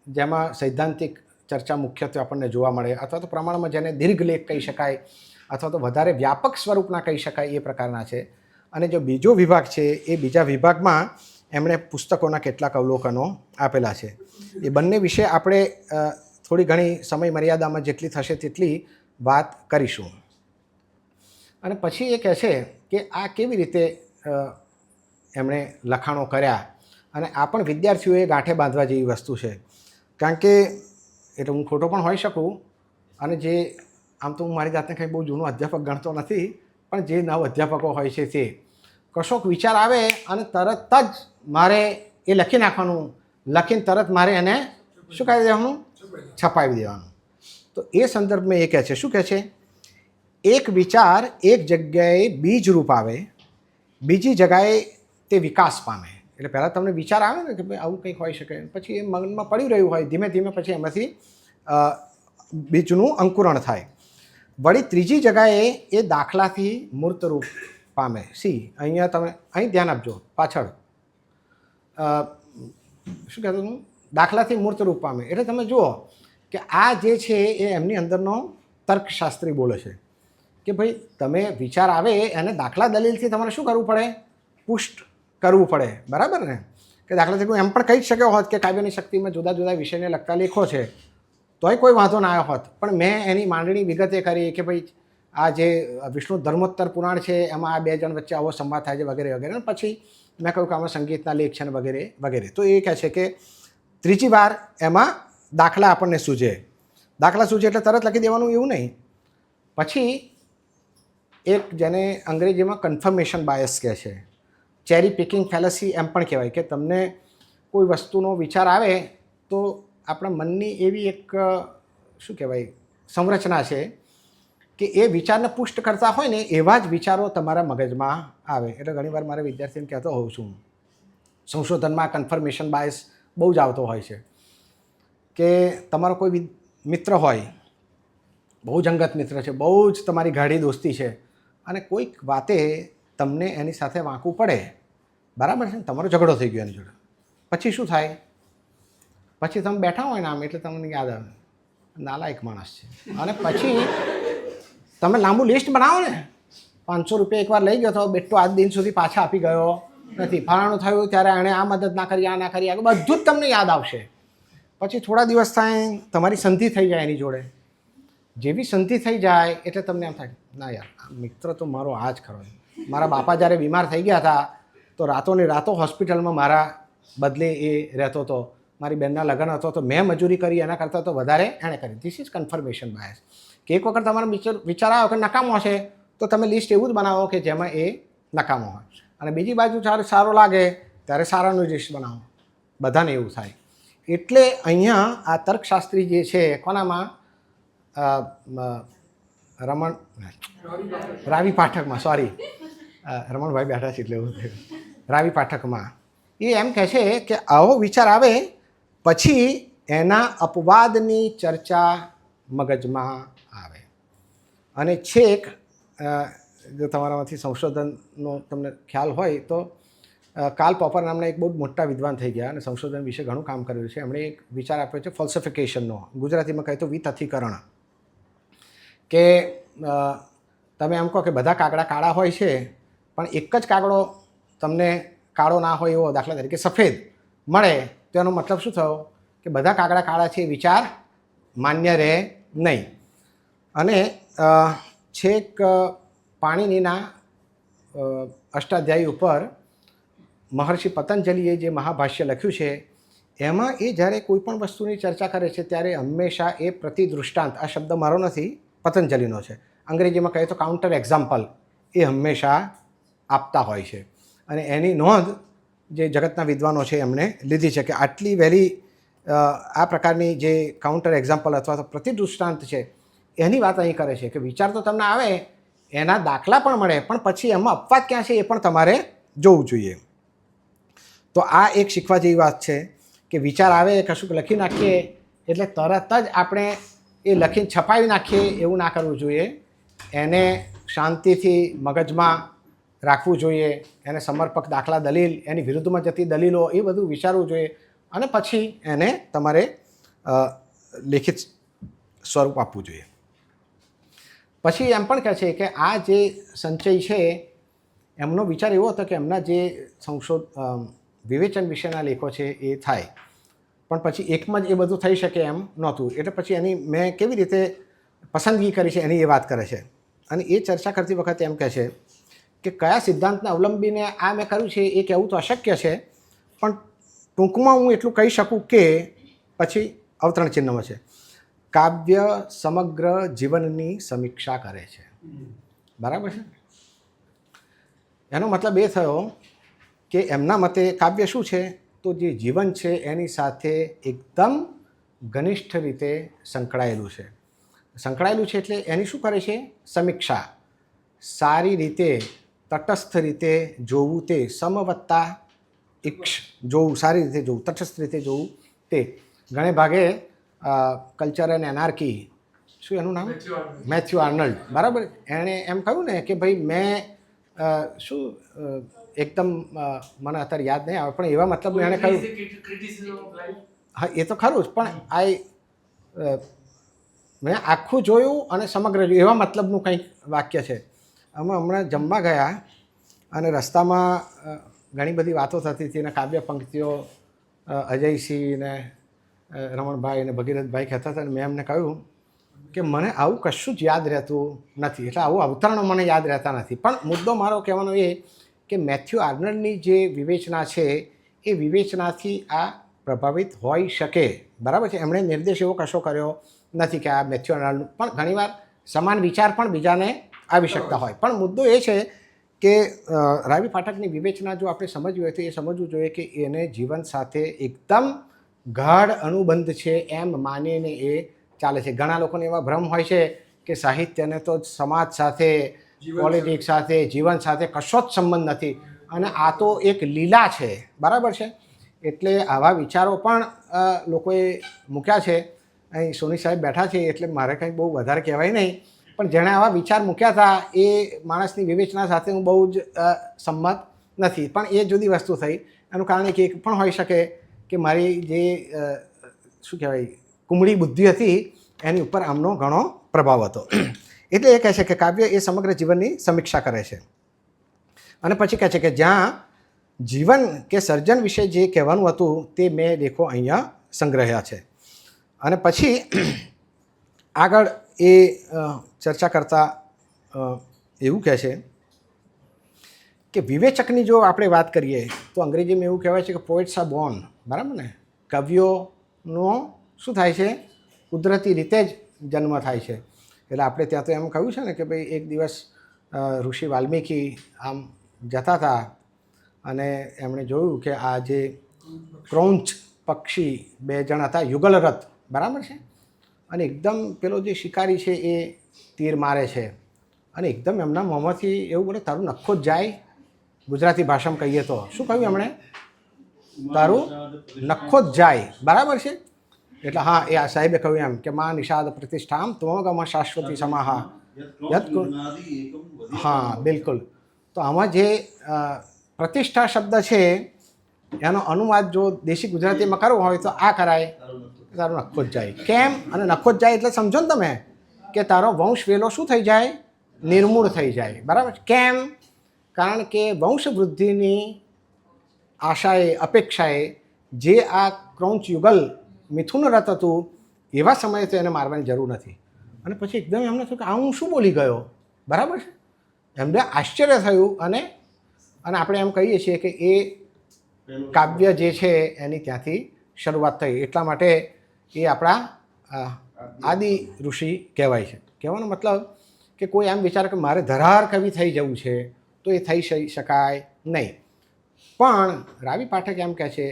જેમાં સૈદ્ધાંતિક ચર્ચા મુખ્યત્વે આપણને જોવા મળે, અથવા તો પ્રમાણમાં જેને દીર્ઘ લેખ કહી શકાય અથવા તો વધારે વ્યાપક સ્વરૂપના કહી શકાય એ પ્રકારના છે. અને જો બીજો વિભાગ છે એ બીજા વિભાગમાં એમણે પુસ્તકોના કેટલાક અવલોકનો આપેલા છે. એ બંને વિશે આપણે થોડી ઘણી સમય મર્યાદામાં જેટલી થશે તેટલી વાત કરીશું. અને પછી એ કહે છે કે આ કેવી રીતે એમણે લખાણો કર્યા, અને આ પણ વિદ્યાર્થીઓએ ગાંઠે બાંધવા જેવી વસ્તુ છે. કારણ કે એટલે હું ખોટો પણ હોઈ શકું, અને જે આમ તો હું મારી જાતને કંઈ બહુ જૂનો અધ્યાપક ગણતો નથી, પણ જે નવ અધ્યાપકો હોય છે તે કશોક વિચાર આવે અને તરત જ મારે એ લખી નાખવાનું, લખીને તરત મારે એને શું કરી દેવાનું, છપાવી દેવાનું. તો તો એ સંદર્ભમાં એ કહે છે, શું કહે છે? એક વિચાર એક જગ્યાએ બીજ રૂપ આવે, બીજી જગ્યાએ તે વિકાસ પામે. એટલે પહેલાં તમને વિચાર આવે ને કે ભાઈ આવું કંઈક હોઈ શકે, પછી એ મનમાં પડી રહ્યું હોય, ધીમે ધીમે પછી એમાંથી બીજનું અંકુરણ થાય. વળી ત્રીજી જગ્યાએ એ દાખલાથી મૂર્ત રૂપ પામે. અહીંયા તમે અહીં ધ્યાન આપજો, પાછળ શું કહેતું હું? દાખલાથી મૂર્ત રૂપ પામે. એટલે તમે જુઓ કે આ જે છે એ એમની અંદરનો તર્કશાસ્ત્રી બોલે છે કે ભાઈ તમે વિચાર આવે એને દાખલા દલીલથી તમારે શું કરવું પડે? પુષ્ટ કરવું પડે, બરાબર ને? કે દાખલા તરીકે એમ પણ કહી શક્યો હોત કે કાવ્યની શક્તિમાં જુદા જુદા વિષયને લગતા લેખો છે, તોય કોઈ વાંધો ના આવ્યો હોત. પણ મેં એની માંડણી વિગતે કરી કે ભાઈ આ જે વિષ્ણુ ધર્મોત્તર પુરાણ છે એમાં આ બે જણ વચ્ચે આવો સંવાદ થાય છે વગેરે વગેરે. પછી મેં કહ્યું કે આમાં સંગીતના લેખ છે ને વગેરે વગેરે. તો એ કહે છે કે ત્રીજી વાર એમાં દાખલા આપણને સૂઝે. દાખલા સૂઝે એટલે તરત લખી દેવાનું એવું નહીં. પછી એક જેને અંગ્રેજીમાં કન્ફર્મેશન બાયસ કહે છે, ચેરી પિકિંગ ફેલસી એમ પણ કહેવાય, કે તમને કોઈ વસ્તુનો વિચાર આવે તો આપણા મનની એવી એક શું કહેવાય સંરચના છે કે એ વિચારને પુષ્ટ કરતા હોય ને એવા જ વિચારો તમારા મગજમાં આવે. એટલે ઘણીવાર મારા વિદ્યાર્થીને કહેતો હોઉં છું, સંશોધનમાં કન્ફર્મેશન બાયસ બહુ જ આવતો હોય છે કે તમારો કોઈ મિત્ર હોય, બહુ જ અંગત મિત્ર છે, બહુ જ તમારી ગાઢી દોસ્તી છે, અને કોઈક વાતે તમને એની સાથે વાંકવું પડે, બરાબર છે ને? તમારો ઝઘડો થઈ ગયો એની જોડે. પછી શું થાય? પછી તમે બેઠા હોય ને આમ એટલે તમને યાદ આવે નાલાયક માણસ છે. અને પછી તમે લાંબુ લિસ્ટ બનાવો ને, 500 રૂપિયા એકવાર લઈ ગયો તો બેટો આજ દિન સુધી પાછા આપી ગયો નથી, ફલાણું થયું ત્યારે એણે આ મદદ ના કરી, આ ના કરી, આ બધું જ તમને યાદ આવશે. પછી થોડા દિવસ થાય તમારી સંધિ થઈ જાય એની જોડે. જેવી સંધિ થઈ જાય એટલે તમને એમ થાય ના યાર આ મિત્ર તો મારો આ જ ખરો. મારા બાપા જ્યારે બીમાર થઈ ગયા હતા તો રાતોની રાતો હોસ્પિટલમાં મારા બદલે એ રહેતો હતો. મારી બહેનના લગ્ન હતો તો મેં મજૂરી કરી એના કરતાં તો વધારે એણે કરી. This is confirmation bias. કે એક વખત તમારો વિચાર આવ્યો કે નકામો હશે તો તમે લિસ્ટ એવું જ બનાવો કે જેમાં એ નકામો હોય, અને બીજી બાજુ જ્યારે સારો લાગે ત્યારે સારાનું લિસ્ટ બનાવો. બધાને એવું થાય. એટલે અહીંયા આ તર્કશાસ્ત્રી જે છે કોનામાં? રાવી પાઠકમાં, સોરી રમણભાઈ બેઠા છે એટલે એવું થયું. રાવી પાઠકમાં એ એમ કહે છે કે આવો વિચાર આવે પછી એના અપવાદની ચર્ચા મગજમાં આવે. અને છેક જો તમારામાંથી સંશોધનનો તમને ખ્યાલ હોય તો કાર્લ પોપર નામના એક બહુ મોટા વિદ્વાન થઈ ગયા અને સંશોધન વિશે ઘણું કામ કરેલું છે. એમણે એક વિચાર આપ્યો છે ફોલ્સિફિકેશનનો, ગુજરાતીમાં કહે તો વિતથીકરણ. કે તમે એમ કહો કે બધા કાગડા કાળા હોય છે પણ એક જ કાગડો તમને કાળો ના હોય એવો, દાખલા તરીકે સફેદ મળે તો એનો મતલબ શું થયો? કે બધા કાગડા કાળા છે એ વિચાર માન્ય રહે નહીં. અને છેક પાણિનીના અષ્ટાધ્યાયી ઉપર મહર્ષિ પતંજલિએ જે મહાભાષ્ય લખ્યું છે એમાં એ જ્યારે કોઈ પણ વસ્તુની ચર્ચા કરે છે ત્યારે હંમેશા એ પ્રતિદૃષ્ટાંત, આ શબ્દ મારો નથી, પતંજલિનો છે, અંગ્રેજીમાં કહે તો કાઉન્ટર એક્ઝામ્પલ, એ હંમેશા આપતા હોય છે. અને એની નોંધ જે જગતના વિદ્વાનો છે એમણે લીધી છે કે આટલી વહેલી આ પ્રકારની જે કાઉન્ટર એક્ઝામ્પલ અથવા તો પ્રતિદૃષ્ટાંત છે એની વાત અહીં કરે છે કે વિચાર તો તમને આવે, એના દાખલા પણ મળે, પણ પછી એમાં અપવાદ ક્યાં છે એ પણ તમારે જોવું જોઈએ. તો આ એક શીખવા જેવી વાત છે કે વિચાર આવે કશુંક લખી નાખીએ એટલે તરત જ આપણે એ લખીને છપાવી નાખીએ એવું ના કરવું જોઈએ. એને શાંતિથી મગજમાં રાખવું જોઈએ, એને સમર્પક દાખલા દલીલ, એની વિરુદ્ધમાં જતી દલીલો, એ બધું વિચારવું જોઈએ અને પછી એને તમારે લેખિત સ્વરૂપ આપવું જોઈએ. પછી એમ પણ કહે છે કે આ જે સંચય છે એમનો વિચાર એવો હતો કે એમના જે વિવેચન વિશેના લેખો છે એ થાય, પણ પછી એકમાં જ એ બધું થઈ શકે એમ નહોતું. એટલે પછી એની મેં કેવી રીતે પસંદગી કરી છે એની એ વાત કરે છે. અને એ ચર્ચા કરતી વખતે એમ કહે છે કે કયા સિદ્ધાંતને અવલંબીને આ મેં કર્યું છે એ કહેવું તો અશક્ય છે, પણ ટૂંકમાં હું એટલું કહી શકું કે પછી અવતરણ ચિહ્નમાં છે કાવ્ય સમગ્ર જીવનની સમીક્ષા કરે છે. બરાબર છે? એનો મતલબ એ થયો કે એમના મતે કાવ્ય શું છે? તો જે જીવન છે એની સાથે એકદમ ઘનિષ્ઠ રીતે સંકળાયેલું છે. સંકળાયેલું છે એટલે એની શું કરે છે? સમીક્ષા. સારી રીતે તટસ્થ રીતે જોવું તે, સમવત્તા ઇક્ષ, જોવું સારી રીતે જોવું, તટસ્થ રીતે જોવું તે. ઘણે ભાગે કલ્ચર એન્ડ એનાર્કી, શું એનું નામ? મેથ્યુ આર્નલ્ડ, બરાબર. એણે એમ કહ્યું ને કે ભાઈ મેં એકદમ મને અત્યારે યાદ નહીં આવે પણ એવા મતલબ એણે કહ્યું, હા એ તો ખરું જ, પણ મેં આખું જોયું અને સમગ્ર જોયું એવા મતલબનું કંઈક વાક્ય છે. અમે હમણાં જમવા ગયા અને રસ્તામાં ઘણી બધી વાતો થતી હતી અને કાવ્ય પંક્તિઓ અજયસિંહ ને રમણભાઈ અને ભગીરથભાઈ કહેતા હતા અને મેં એમને કહ્યું કે મને આવું કશું જ યાદ રહેતું નથી, એટલે આવું અવતરણો મને યાદ રહેતા નથી. પણ મુદ્દો મારો કહેવાનો એ કે મેથ્યુ આર્નલ્ડની જે વિવેચના છે એ વિવેચનાથી આ પ્રભાવિત હોઈ શકે, બરાબર છે. એમણે નિર્દેશ એવો કશો કર્યો નથી કે આ મેથ્યુ આર્નલ્ડ, પણ ઘણીવાર સમાન વિચાર પણ બીજાને આવી શકતા હોય. પણ મુદ્દો એ છે કે રાવી પાઠકની વિવેચના જો આપણે સમજવી હોય તો એ સમજવું જોઈએ કે એને જીવન સાથે એકદમ ગાઢ અનુબંધ છે એમ માનીને એ ચાલે છે. ઘણા લોકોને એવા ભ્રમ હોય છે કે સાહિત્યને તો સમાજ સાથે, પોલિટિક્સ સાથે, જીવન સાથે કશો જ સંબંધ નથી અને આ તો એક લીલા છે, બરાબર છે. એટલે આવા વિચારો પણ લોકોએ મૂક્યા છે. અહીં સોની સાહેબ બેઠા છે એટલે મારે કંઈ બહુ વધારે કહેવાય નહીં, પણ જેણે આવા વિચાર મૂક્યા હતા એ માણસની વિવેચના સાથે હું બહુ જ સંમત નથી. પણ એ જુદી વસ્તુ થઈ. એનું કારણ એક પણ હોઈ શકે કે મારી જે શું કહેવાય કુમળી બુદ્ધિ હતી એની ઉપર આમનો ઘણો પ્રભાવ હતો. એટલે એ કહે છે કે કાવ્ય એ સમગ્ર જીવનની સમીક્ષા કરે છે અને પછી કહે છે કે જ્યાં જીવન કે સર્જન વિશે જે કહેવાનું હતું તે મેં દેખો અહીંયા સંગ્રહ્યા છે. અને પછી આગળ એ ચર્ચા કરતા એવું કહે છે કે વિવેચકની જો આપણે વાત કરીએ તો અંગ્રેજીમાં એવું કહેવાય છે કે પોએટ્સ આર બોર્ન, બરાબર ને. કવિઓનો શું થાય છે? કુદરતી રીતે જ જન્મ થાય છે. એટલે આપણે ત્યાં તો એમ કહ્યું છે ને કે ભાઈ એક દિવસ ઋષિ વાલ્મીકી આમ જતા હતા અને એમણે જોયું કે આ જે ક્રૌંચ પક્ષી બે જણ હતા યુગલરથ, બરાબર છે, અને એકદમ પેલો જે શિકારી છે એ તીર મારે છે અને એકદમ એમના મોંમાંથી એવું બોલે તારું નખો જ જાય. ગુજરાતી ભાષામાં કહીએ તો શું કહ્યું એમણે? તારું નખો જ જાય, બરાબર છે. એટલે હા એ આ સાહેબે કહ્યું એમ કે માં નિષાદ પ્રતિષ્ઠામ ત્વમગમ શાશ્વતી સમાહા યત. હા બિલકુલ. તો આમાં જે પ્રતિષ્ઠા શબ્દ છે એનો અનુવાદ જો દેશી ગુજરાતીમાં કરવો હોય તો આ કરાય, તારો નખો જ જાય. કેમ? અને નખો જ જાય એટલે સમજો ને તમે કે તારો વંશ વેલો શું થઈ જાય? નિર્મૂળ થઈ જાય, બરાબર. કેમ? કારણ કે વંશ વૃદ્ધિની આશાએ, અપેક્ષાએ જે આ ક્રૌંચ યુગલ મિથુન રથ હતું એવા સમયે તો એને મારવાની જરૂર નથી. અને પછી એકદમ એમને થયું કે આ હું શું બોલી ગયો, બરાબર છે. એમને આશ્ચર્ય થયું અને આપણે એમ કહીએ છીએ કે એ કાવ્ય જે છે એની ત્યાંથી શરૂઆત થઈ. એટલા માટે એ આપણા આદિ ઋષિ કહેવાય છે. કહેવાનો મતલબ કે કોઈ એમ વિચારે કે મારે ધરાર કવિ થઈ જવું છે તો એ થઈ શકાય નહીં. પણ રાવી પાઠક એમ કહે છે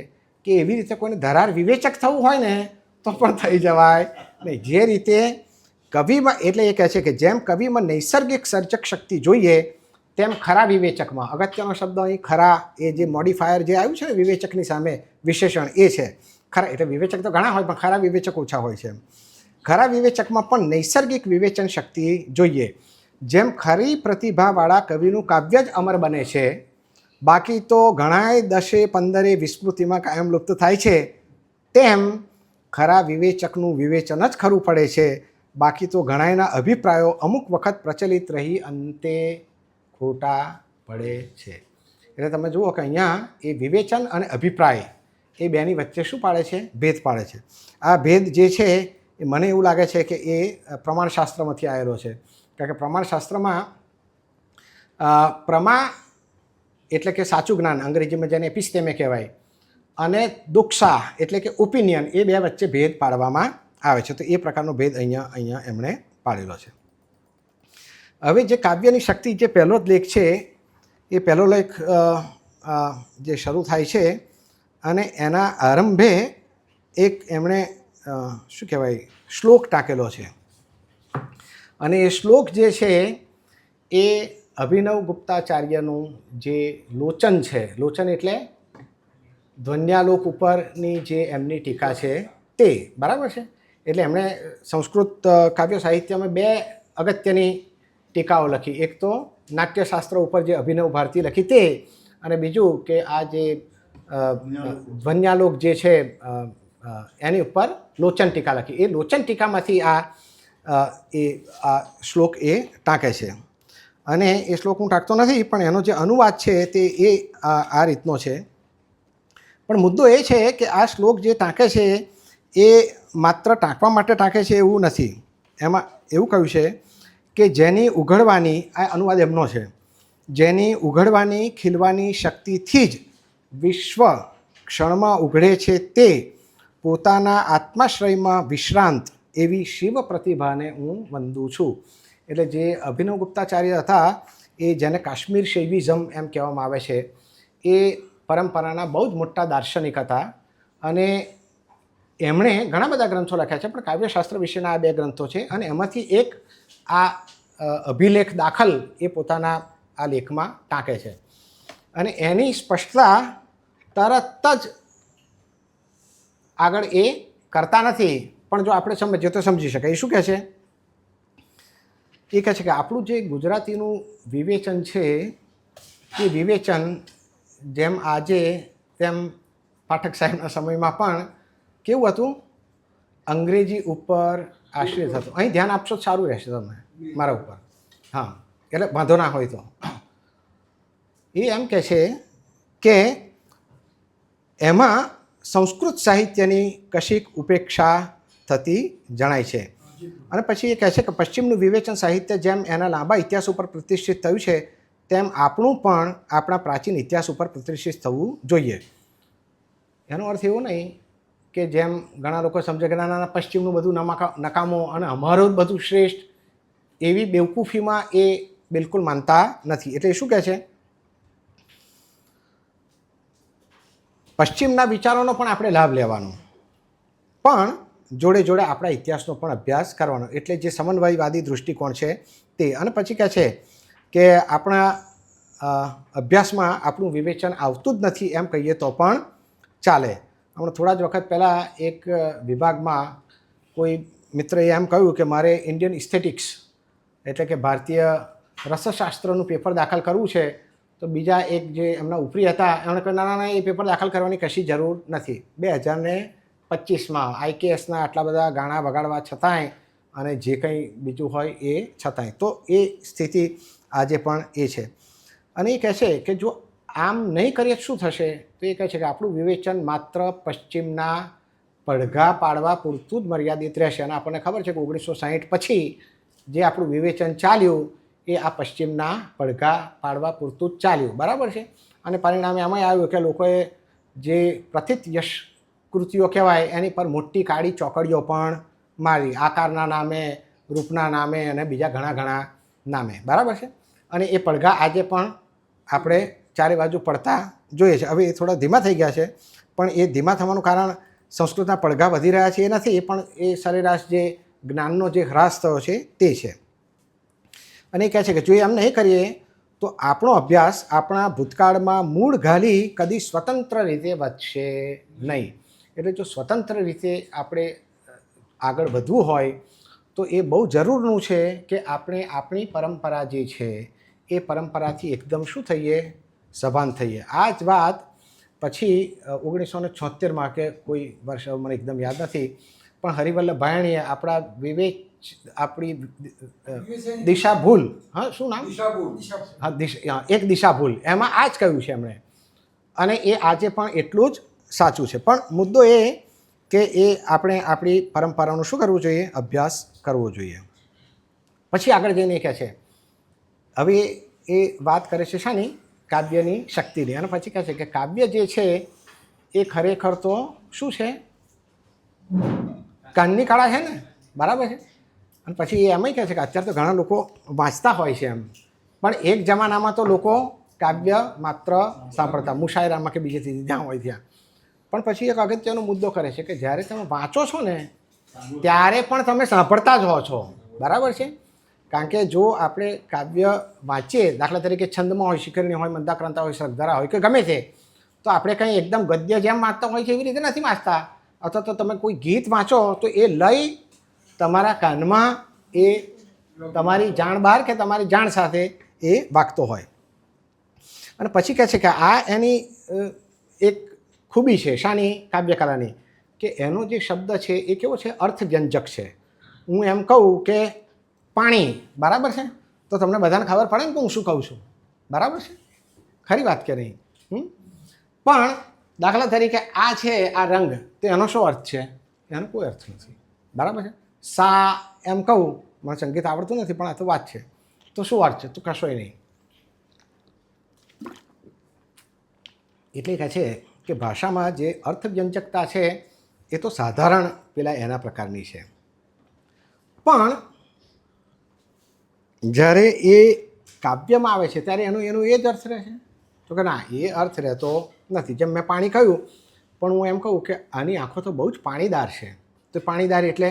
કે એવી રીતે કોઈને ધરાર વિવેચક થવું હોય ને તો પણ થઈ જવાય નહીં. જે રીતે કવિમાં, એટલે એ કહે છે કે જેમ કવિમાં નૈસર્ગિક સર્જક શક્તિ જોઈએ તેમ ખરા વિવેચકમાં, અગત્યનો શબ્દ અહીં ખરા, એ જે મોડિફાયર જે આવ્યું છે ને વિવેચકની સામે વિશેષણ એ છે ખરા. એટલે વિવેચક તો ઘણા હોય પણ ખરા વિવેચક ઓછા હોય છે. ખરા વિવેચકમાં પણ નૈસર્ગિક વિવેચન શક્તિ જોઈએ. જેમ ખરી પ્રતિભાવાળા કવિનું કાવ્ય જ અમર બને છે, બાકી તો ઘણાય 10, 15 વિસ્મૃતિમાં કાયમ લુપ્ત થાય છે, તેમ ખરા વિવેચકનું વિવેચન જ ખરું પડે છે, બાકી તો ઘણાયના અભિપ્રાયો અમુક વખત પ્રચલિત રહી અંતે ખોટા પડે છે. એટલે તમે જુઓ કે અહીંયા એ વિવેચન અને અભિપ્રાય એ બેની વચ્ચે શું પાડે છે? ભેદ પાડે છે. આ ભેદ જે છે એ મને એવું લાગે છે કે એ પ્રમાણશાસ્ત્રમાંથી આવેલો છે. કારણ કે પ્રમાણશાસ્ત્રમાં પ્રમા એટલે કે સાચું જ્ઞાન, અંગ્રેજીમાં જેને એપિસ્ટેમે કહેવાય, અને દુક્ષા એટલે કે ઓપિનિયન, એ બે વચ્ચે ભેદ પાડવામાં આવે છે. તો એ પ્રકારનો ભેદ અહીંયા એમણે પાડેલો છે. હવે જે કાવ્યની શક્તિ, જે પહેલો જ લેખ છે એ પહેલો લેખ જે શરૂ થાય છે અને એના આરંભે એક એમણે શું કહેવાય શ્લોક ટાંકેલો છે. અને એ શ્લોક જે છે એ અભિનવ ગુપ્તાચાર્યનું જે લોચન છે, લોચન એટલે ધ્વન્યાલોક ઉપરની જે એમની ટીકા છે તે, બરાબર છે. એટલે એમણે સંસ્કૃત કાવ્ય સાહિત્યમાં 2 અગત્યની ટીકાઓ લખી. એક તો નાટ્યશાસ્ત્ર ઉપર જે અભિનવ ભારતી લખી તે, અને બીજું કે આ જે ધ્વન્યાલોક જે છે એની ઉપર લોચન ટીકા લખી. એ લોચન ટીકામાંથી આ શ્લોક એ ટાંકે છે. અને એ શ્લોક હું ટાંકતો નથી, પણ એનો જે અનુવાદ છે તે આ રીતનો છે. પણ મુદ્દો એ છે કે આ શ્લોક જે ટાંકે છે એ માત્ર ટાંકવા માટે ટાંકે છે એવું નથી. એમાં એવું કહ્યું છે કે જેની ઉઘડવાની, આ અનુવાદ એમનો છે, જેની ઉઘડવાની ખીલવાની શક્તિથી જ વિશ્વ ક્ષણમાં ઉઘડે છે તે પોતાના આત્માશ્રયમાં વિશ્રાંત એવી શિવ પ્રતિભાને હું વંદું છું. એટલે જે અભિનવ ગુપ્તાચાર્ય હતા એ જેને કાશ્મીર શૈવિઝમ એમ કહેવામાં આવે છે, એ પરંપરાના બહુ જ મોટા દાર્શનિક હતા. અને એમણે ઘણા બધા ગ્રંથો લખ્યા છે, પણ કાવ્યશાસ્ત્ર વિશેના આ 2 ગ્રંથો છે. અને એમાંથી એક આ અભિલેખ દાખલ એ પોતાના આ લેખમાં ટાંકે છે. અને એની સ્પષ્ટતા તરત જ આગળ એ કરતા નથી, પણ જો આપણે સમજીએ તો સમજી શકાય. એ શું કહે છે? એ કહે છે કે આપણું જે ગુજરાતીનું વિવેચન છે એ વિવેચન જેમ આજે તેમ પાઠક સાહેબના સમયમાં પણ કેવું હતું? અંગ્રેજી ઉપર આશ્રિત હતું. અહીં ધ્યાન આપશો તો સારું રહેશે તમે મારા ઉપર. હા, એટલે વાંધો ના હોય તો. એ એમ કહે છે કે એમાં સંસ્કૃત સાહિત્યની કશીક ઉપેક્ષા થતી જણાય છે. અને પછી એ કહે છે કે પશ્ચિમનું વિવેચન સાહિત્ય જેમ એના લાંબા ઇતિહાસ ઉપર પ્રતિષ્ઠિત થયું છે તેમ આપણું પણ આપણા પ્રાચીન ઇતિહાસ ઉપર પ્રતિષ્ઠિત થવું જોઈએ. એનો અર્થ એવો નહીં કે જેમ ઘણા લોકો સમજે કે ના પશ્ચિમનું બધું નકામો અને અમારું જ બધું શ્રેષ્ઠ, એવી બેવકૂફીમાં એ બિલકુલ માનતા નથી. એટલે શું કહે છે? પશ્ચિમના વિચારોનો પણ આપણે લાભ લેવાનો, પણ જોડે જોડે આપણા ઇતિહાસનો પણ અભ્યાસ કરવાનો. એટલે જે સમન્વયવાદી દૃષ્ટિકોણ છે તે. અને પછી કહે છે કે આપણા અભ્યાસમાં આપણું વિવેચન આવતું જ નથી એમ કહીએ તો પણ ચાલે. હમણાં થોડા જ વખત પહેલાં એક વિભાગમાં કોઈ મિત્રએ એમ કહ્યું કે મારે ઇન્ડિયન ઇસ્થેટિક્સ એટલે કે ભારતીય રસશાસ્ત્રનું પેપર દાખલ કરવું છે. તો બીજા એક જે એમના ઉપરી હતા એમણે કહ્યું ના એ પેપર દાખલ કરવાની કશી જરૂર નથી. 2025માં આઈકેએસના આટલા બધા ગાણા વગાડવા છતાંય અને જે કંઈ બીજું હોય એ છતાંય, તો એ સ્થિતિ આજે પણ એ છે. અને એ કહે છે કે જો આમ નહીં કરીએ શું થશે? તો એ કહે છે કે આપણું વિવેચન માત્ર પશ્ચિમના પડઘા પાડવા પૂરતું જ મર્યાદિત રહેશે. અને આપણને ખબર છે કે 1960 પછી જે આપણું વિવેચન ચાલ્યું એ આ પશ્ચિમના પડઘા પાડવા પૂરતું જ ચાલ્યું, બરાબર છે. અને પરિણામે એમાં આવ્યું કે લોકોએ જે પ્રથિત યશ કૃતિઓ કહેવાય એની પર મોટી કાળી ચોકડીઓ પણ મારી, આકારના નામે, રૂપના નામે અને બીજા ઘણા નામે, બરાબર છે. અને એ પડઘા આજે પણ આપણે ચારે બાજુ પડતા જોઈએ છે. હવે એ થોડા ધીમા થઈ ગયા છે, પણ એ ધીમા થવાનું કારણ સંસ્કૃતના પડઘા વધી રહ્યા છે એ નથી, એ પણ એ સરેરાશ જે જ્ઞાનનો જે હ્રાસ થયો છે તે છે. અને એ કહે છે કે જો એમ નહીં કરીએ તો આપણો અભ્યાસ આપણા ભૂતકાળમાં મૂળ ઘાલી કદી સ્વતંત્ર રીતે વધશે નહીં. એટલે જો સ્વતંત્ર રીતે આપણે આગળ વધવું હોય તો એ બહુ જરૂરનું છે કે આપણે આપણી પરંપરા જે છે એ પરંપરાથી એકદમ શું થઈએ? સભાન થઈએ. આ જ વાત પછી 1976માં કે કોઈ વર્ષ મને એકદમ યાદ નથી, પણ હરિવલ્લભ ભાયણીએ આપણી દિશા ભૂલ, હા શું નામ? હા, એક દિશા ભૂલ, એમાં આ જ કહ્યું છે એમણે. અને એ આજે પણ એટલું જ સાચું છે. પણ મુદ્દો એ કે એ આપણે આપણી પરંપરાનું શું કરવું જોઈએ? અભ્યાસ કરવો જોઈએ. પછી આગળ જઈને કહે છે, હવે એ વાત કરે છે શાની? કાવ્યની શક્તિની. અને પછી કહે છે કે કાવ્ય જે છે એ ખરેખર તો શું છે? કાનની કળા છે ને, બરાબર છે. અને પછી એ એમય કહે છે કે અત્યારે તો ઘણા લોકો વાંચતા હોય છે એમ, પણ એક જમાનામાં તો લોકો કાવ્ય માત્ર સાંભળતા, મુશાયરામાં કે બીજેથી જ્યાં હોય ત્યાં. પણ પછી એક અગત્યનો મુદ્દો કરે છે કે જ્યારે તમે વાંચો છો ને ત્યારે પણ તમે સાંભળતા જ હો છો, બરાબર છે. કારણ કે જો આપણે કાવ્ય વાંચીએ, દાખલા તરીકે છંદમાં હોય, શિખરણી હોય, મંદાક્રાંતા હોય, શ્રદ્ધારા હોય કે ગમે તે, તો આપણે કંઈ એકદમ ગદ્ય જેમ વાંચતા હોય છે એવી રીતે નથી વાંચતા. અથવા તો તમે કોઈ ગીત વાંચો તો એ લય તમારા કાનમાં એ તમારી જાણ બહાર કે તમારી જાણ સાથે એ વાગતો હોય. અને પછી કહે છે કે આ એની એક ખૂબી છે, શાની? કાવ્યકલાની, કે એનો જે શબ્દ છે એ કેવો છે? અર્થવ્યંજક છે. હું એમ કહું કે પાણી, બરાબર છે, તો તમને બધાને ખબર પડે ને કે હું શું કહું છું, બરાબર છે? ખરી વાત કે નહીં? પણ દાખલા તરીકે આ છે, આ રંગ, તો એનો શું અર્થ છે? એનો કોઈ અર્થ નથી, બરાબર છે? સા એમ કહું, મને સંગીત આવડતું નથી પણ આ તો વાત છે, તો શું અર્થ છે? તો કશોય નહીં. એટલે કહે છે કે ભાષામાં જે અર્થવ્યંજકતા છે એ તો સાધારણ પેલા એના પ્રકારની છે, પણ જ્યારે એ કાવ્યમાં આવે છે ત્યારે એનો એ જ અર્થ રહે છે? તો કે ના, એ અર્થ રહેતો નથી. જેમ મેં પાણી કહ્યું, પણ હું એમ કહું કે આની આંખો તો બહુ જ પાણીદાર છે, તો પાણીદાર એટલે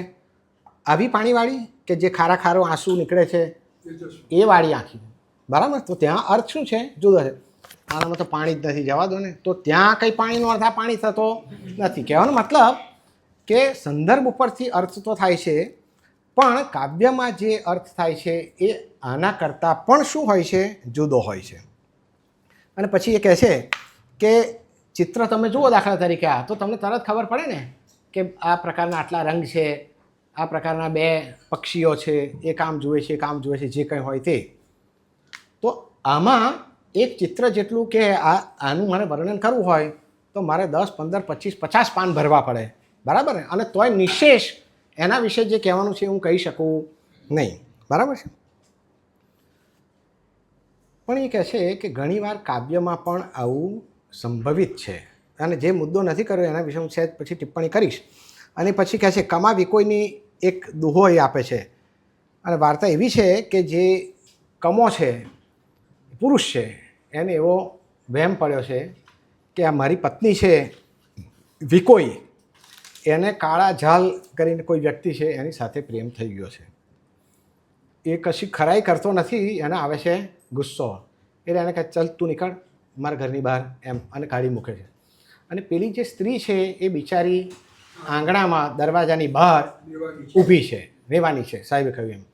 આવી પાણીવાળી કે જે ખારા ખારો આંસુ નીકળે છે એ વાળી આંખી, બરાબર? તો ત્યાં અર્થ શું છે? જુદો છે. આનામાં તો પાણી જ નથી, જવા દો ને. તો ત્યાં કંઈ પાણીનો અર્થ આ પાણી થતો નથી. કહેવાનો મતલબ કે સંદર્ભ ઉપરથી અર્થ તો થાય છે, પણ કાવ્યમાં જે અર્થ થાય છે એ આના કરતાં પણ શું હોય છે? જુદો હોય છે. અને પછી એ કહે છે કે ચિત્ર તમે જુઓ દાખલા તરીકે આ, તો તમને તરત ખબર પડે ને કે આ પ્રકારના આટલા રંગ છે, આ પ્રકારના બે પક્ષીઓ છે, એ કામ જુએ છે, કામ જુએ છે, જે કંઈ હોય તે. તો આમાં એક ચિત્ર જેટલું કે આનું મારે વર્ણન કરવું હોય તો મારે 10, 15, 25, 50 પાન ભરવા પડે, બરાબર ને? અને તોય નિશેષ એના વિશે જે કહેવાનું છે હું કહી શકું નહીં, બરાબર છે? પણ એ કહે છે કે ઘણીવાર કાવ્યમાં પણ આવું સંભવિત છે, અને જે મુદ્દો નથી કર્યો એના વિશે હું સહેજ પછી ટિપ્પણી કરીશ. અને પછી કહે છે કમા વિકોઈની એક દુહો એ આપે છે, અને વાર્તા એવી છે કે જે કમો છે, પુરુષ છે, એને એવો વહેમ પડ્યો છે કે આ મારી પત્ની છે વિકોઈ, એને કાળા ઝાલ કરીને કોઈ વ્યક્તિ છે એની સાથે પ્રેમ થઈ ગયો છે. એ કશી ખરાઈ કરતો નથી, એને આવે છે ગુસ્સો, એટલે એને કહે ચલ તું નીકળ મારા ઘરની બહાર, એમ, અને કાઢી મૂકે છે. અને પેલી જે સ્ત્રી છે એ બિચારી આંગણામાં દરવાજાની બહાર ઊભી છે, રહેવાની છે, સાહેબે કહ્યું એમ.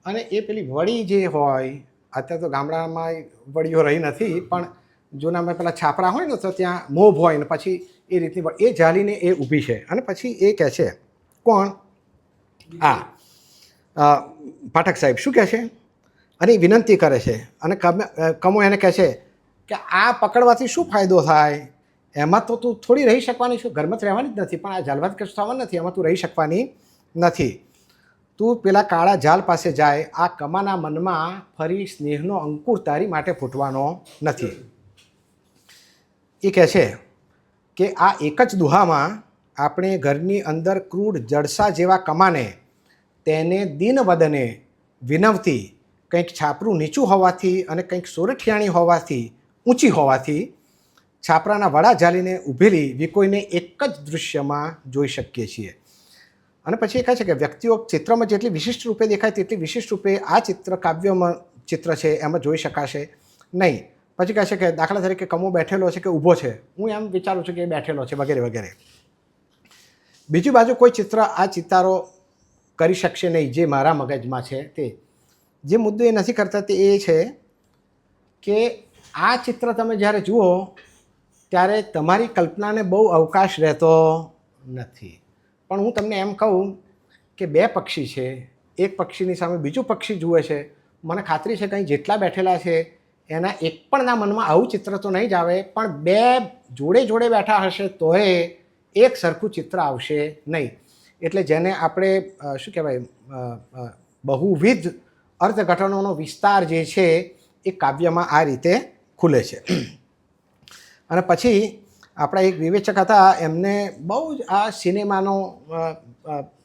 અને એ પેલી વળી જે હોય, અત્યારે તો ગામડામાં વળીઓ રહી નથી, પણ જૂનામાં પેલા છાપરા હોય ને તો ત્યાં મોભ હોય ને પછી એ રીતની એ ઝાલીને એ ઊભી છે. અને પછી એ કહે છે, કોણ? પાઠક સાહેબ શું કહે છે? અને એ વિનંતી કરે છે, અને કમો એને કહે છે કે આ પકડવાથી શું ફાયદો થાય? એમાં તો તું થોડી રહી શકવાની છું, ઘરમાં જ રહેવાની જ નથી, પણ આ ઝાલવાથી કશું થવાનું નથી, એમાં તું રહી શકવાની નથી. તું પેલા કાળા ઝાલ પાસે જાય, આ કમાના મનમાં ફરી સ્નેહનો અંકુર તારી માટે ફૂટવાનો નથી. એ કહે છે કે આ એક જ દુહામાં આપણે ઘરની અંદર ક્રૂડ જડસા જેવા કમાને તેને દિન વદને વિનવતી, કંઈક છાપરું નીચું હોવાથી અને કંઈક સોરઠિયાણી હોવાથી, ઊંચી હોવાથી છાપરાના વડા ઝાલીને ઊભેલી વિકોઈને એક જ દૃશ્યમાં જોઈ શકીએ છીએ. અને પછી એ કહે છે કે વ્યક્તિઓ ચિત્રમાં જેટલી વિશિષ્ટ રૂપે દેખાય તેટલી વિશિષ્ટ રૂપે આ ચિત્ર કાવ્યમાં ચિત્ર છે એમાં જોઈ શકાશે નહીં. પછી કહે છે કે દાખલા તરીકે કમો બેઠેલો છે કે ઊભો છે, હું એમ વિચારું છું કે એ બેઠેલો છે, વગેરે વગેરે. બીજી બાજુ કોઈ ચિત્ર આ ચિતારો કરી શકશે નહીં જે મારા મગજમાં છે. તે જે મુદ્દો એ નથી કરતા તે એ છે કે આ ચિત્ર તમે જ્યારે જુઓ ત્યારે તમારી કલ્પનાને બહુ અવકાશ રહેતો નથી. પણ હું તમને એમ કહું કે બે પક્ષી છે, એક પક્ષીની સામે બીજું પક્ષી જુએ છે, મને ખાતરી છે કંઈ જેટલા બેઠેલા છે એના એક પણના મનમાં આવું ચિત્ર તો નહીં જ આવે, પણ બે જોડે જોડે બેઠા હશે તોય એક સરખું ચિત્ર આવશે નહીં. એટલે જેને આપણે શું કહેવાય, બહુવિધ અર્થઘટનોનો વિસ્તાર જે છે એ કાવ્યમાં આ રીતે ખુલે છે. અને પછી આપણા એક વિવેચક હતા, એમને બહુ જ આ સિનેમાનો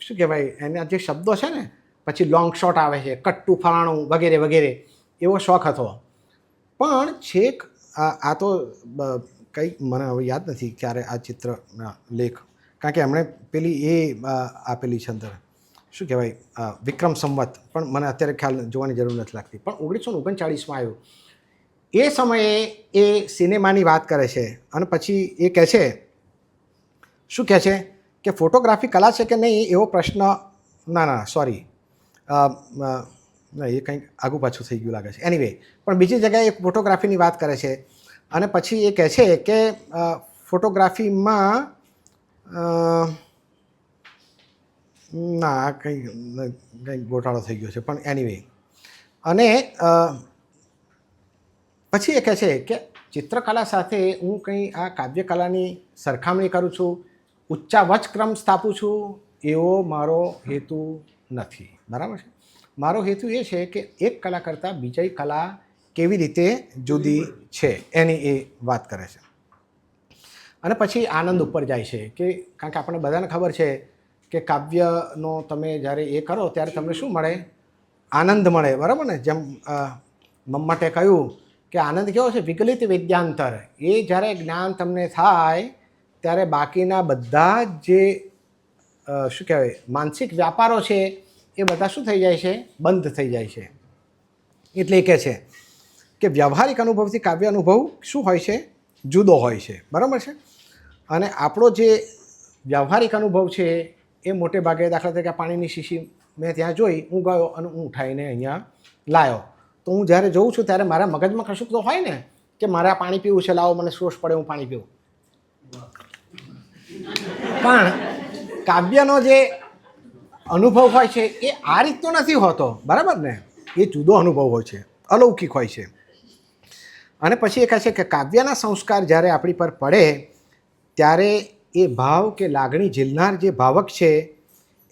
શું કહેવાય એના જે શબ્દો છે ને, પછી લોંગ શોટ આવે છે, કટ્ટુ ફલાણું વગેરે વગેરે, એવો શોખ હતો. પણ છેક આ તો કંઈ મને હવે યાદ નથી ક્યારે આ ચિત્રના લેખ, કારણ કે એમણે પેલી એ આપેલી છે અંદર શું કહેવાય વિક્રમ સંવત, પણ મને અત્યારે ખ્યાલ જોવાની જરૂર નથી લાગતી, પણ 1939માં આવ્યું. એ સમયે એ સિનેમાની વાત કરે છે અને પછી એ કહે છે, શું કહે છે કે ફોટોગ્રાફી કલા છે કે નહીં એવો પ્રશ્ન, ના સોરી, એ કંઈક આગું પાછું થઈ ગયું લાગે છે. એનીવે, પણ બીજી જગ્યાએ એક ફોટોગ્રાફીની વાત કરે છે અને પછી એ કહે છે કે ફોટોગ્રાફીમાં ના કંઈક ગોટાળો થઈ ગયો છે, પણ એનીવે. અને પછી એ કહે છે કે ચિત્રકલા સાથે હું કંઈ આ કાવ્યકલાની સરખામણી કરું છું, ઊંચા વચક્રમ સ્થાપું છું, એવો મારો હેતુ નથી. બરાબર છે? મારો હેતુ એ છે કે એક કલા કરતાં બીજી કલા કેવી રીતે જુદી છે એની એ વાત કરે છે. અને પછી આનંદ ઉપર જાય છે કે કારણ કે આપણને બધાને ખબર છે કે કાવ્યનો તમે જ્યારે એ કરો ત્યારે તમને શું મળે? આનંદ મળે. બરાબર ને? જેમ મમ્મટે કહ્યું કે આનંદ કેવો છે? વિકલિત વિદ્યાંતર. એ જ્યારે જ્ઞાન તમને થાય ત્યારે બાકીના બધા જે શું કહેવાય માનસિક વ્યાપારો છે એ બધા શું થઈ જાય છે? બંધ થઈ જાય છે. એટલે એ કહે છે કે વ્યવહારિક અનુભવથી કાવ્ય અનુભવ શું હોય છે? જુદો હોય છે. બરાબર છે? અને આપણો જે વ્યવહારિક અનુભવ છે એ મોટે ભાગે, દાખલા તરીકે પાણીની શીશી મેં ત્યાં જોઈ, હું ગયો અને હું ઉઠાવીને અહીંયા લાવ્યો, તો હું જ્યારે જોઉં છું ત્યારે મારા મગજમાં કશુંક તો હોય ને કે મારે આ પાણી પીવું છે, લાવો મને સોસ પડે, હું પાણી પીવું. પણ કાવ્યનો જે અનુભવ હોય છે એ આ રીતનો નથી હોતો. બરાબર ને? એ જુદો અનુભવ હોય છે, અલૌકિક હોય છે. અને પછી એ કહે છે કે કાવ્યના સંસ્કાર જ્યારે આપણી પર પડે ત્યારે એ ભાવ કે લાગણી ઝીલનાર જે ભાવક છે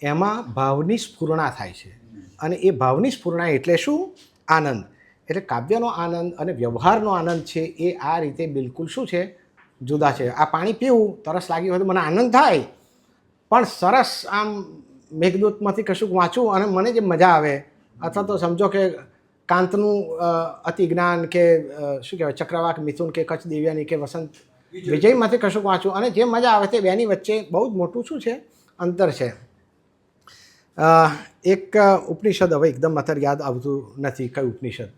એમાં ભાવની સ્ફુરણા થાય છે. અને એ ભાવની સ્ફુરણા એટલે શું? આનંદ. એટલે કાવ્યનો આનંદ અને વ્યવહારનો આનંદ છે એ આ રીતે બિલકુલ શું છે? જુદા છે. આ પાણી પીવું, તરસ લાગી હોય તો મને આનંદ થાય, પણ સરસ આમ મેઘદૂતમાંથી કશુંક વાંચું અને મને જે મજા આવે, અથવા તો સમજો કે કાંતનું અતિ જ્ઞાન કે શું કહેવાય ચક્રવાક મિથુન કે કચ્છ દેવ્યાની કે વસંત વિજયમાંથી કશુંક વાંચું અને જે મજા આવે તે બેની વચ્ચે બહુ જ મોટું શું છે? અંતર છે. એક ઉપનિષદ, હવે એકદમ અત્યારે યાદ આવતું નથી કઈ ઉપનિષદ,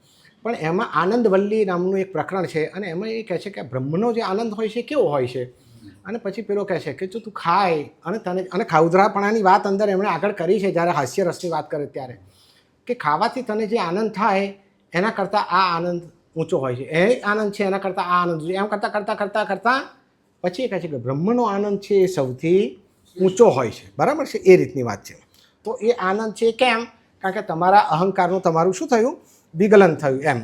પણ એમાં આનંદવલ્લી નામનું એક પ્રકરણ છે અને એમાં એ કહે છે કે બ્રહ્મનો જે આનંદ હોય છે કેવો હોય છે. અને પછી પેલો કહે છે કે જો તું ખાય અને તને, અને ખાઉધરાપણાની વાત અંદર એમણે આગળ કરી છે જ્યારે હાસ્યરસની વાત કરે ત્યારે, કે ખાવાથી તને જે આનંદ થાય એના કરતાં આ આનંદ ઊંચો હોય છે. એ આનંદ છે એના કરતાં આ આનંદ, એમ કરતાં પછી એ કહે છે કે બ્રહ્મનો આનંદ છે એ સૌથી ઊંચો હોય છે. બરાબર છે? એ રીતની વાત છે. તો એ આનંદ છે કેમ? કારણ કે તમારા અહંકારનું તમારું શું થયું? વિગલન થયું એમ.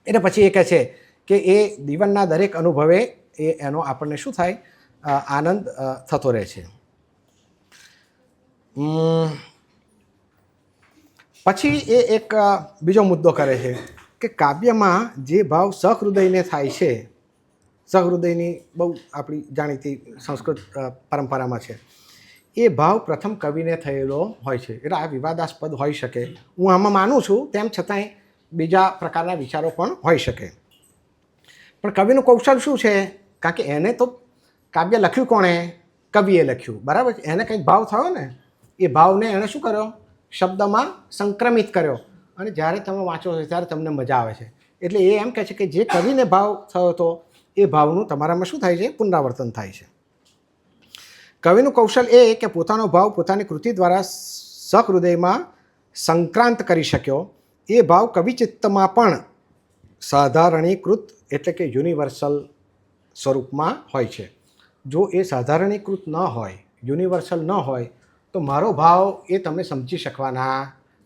એટલે પછી એ કહે છે કે એ જીવનના દરેક અનુભવે એનો આપણને શું થાય? આનંદ થતો રહે છે. પછી એ એક બીજો મુદ્દો કરે છે કે કાવ્યમાં જે ભાવ સહૃદયને થાય છે, સહૃદયની બહુ આપણી જાણીતી સંસ્કૃત પરંપરામાં છે, એ ભાવ પ્રથમ કવિને થયેલો હોય છે. એટલે આ વિવાદાસ્પદ હોઈ શકે, હું આમાં માનું છું, તેમ છતાંય બીજા પ્રકારના વિચારો પણ હોઈ શકે. પણ કવિનું કૌશલ શું છે? કારણ કે એને તો કાવ્ય લખ્યું કોણે? કવિએ લખ્યું. બરાબર છે? એને કંઈક ભાવ થયો ને, એ ભાવને એણે શું કર્યો? શબ્દમાં સંક્રમિત કર્યો. અને જ્યારે તમે વાંચો છો ત્યારે તમને મજા આવે છે. એટલે એ એમ કહે છે કે જે કવિને ભાવ થયો હતો એ ભાવનું તમારામાં શું થાય છે? પુનરાવર્તન થાય છે. કવિનું કૌશલ એ કે પોતાનો ભાવ પોતાની કૃતિ દ્વારા સહૃદયમાં સંક્રાંત કરી શક્યો. એ ભાવ કવિચિત્તમાં પણ સાધારણીકૃત એટલે કે યુનિવર્સલ સ્વરૂપમાં હોય છે. જો એ સાધારણીકૃત ન હોય, યુનિવર્સલ ન હોય, તો મારો ભાવ એ તમે સમજી શકવાના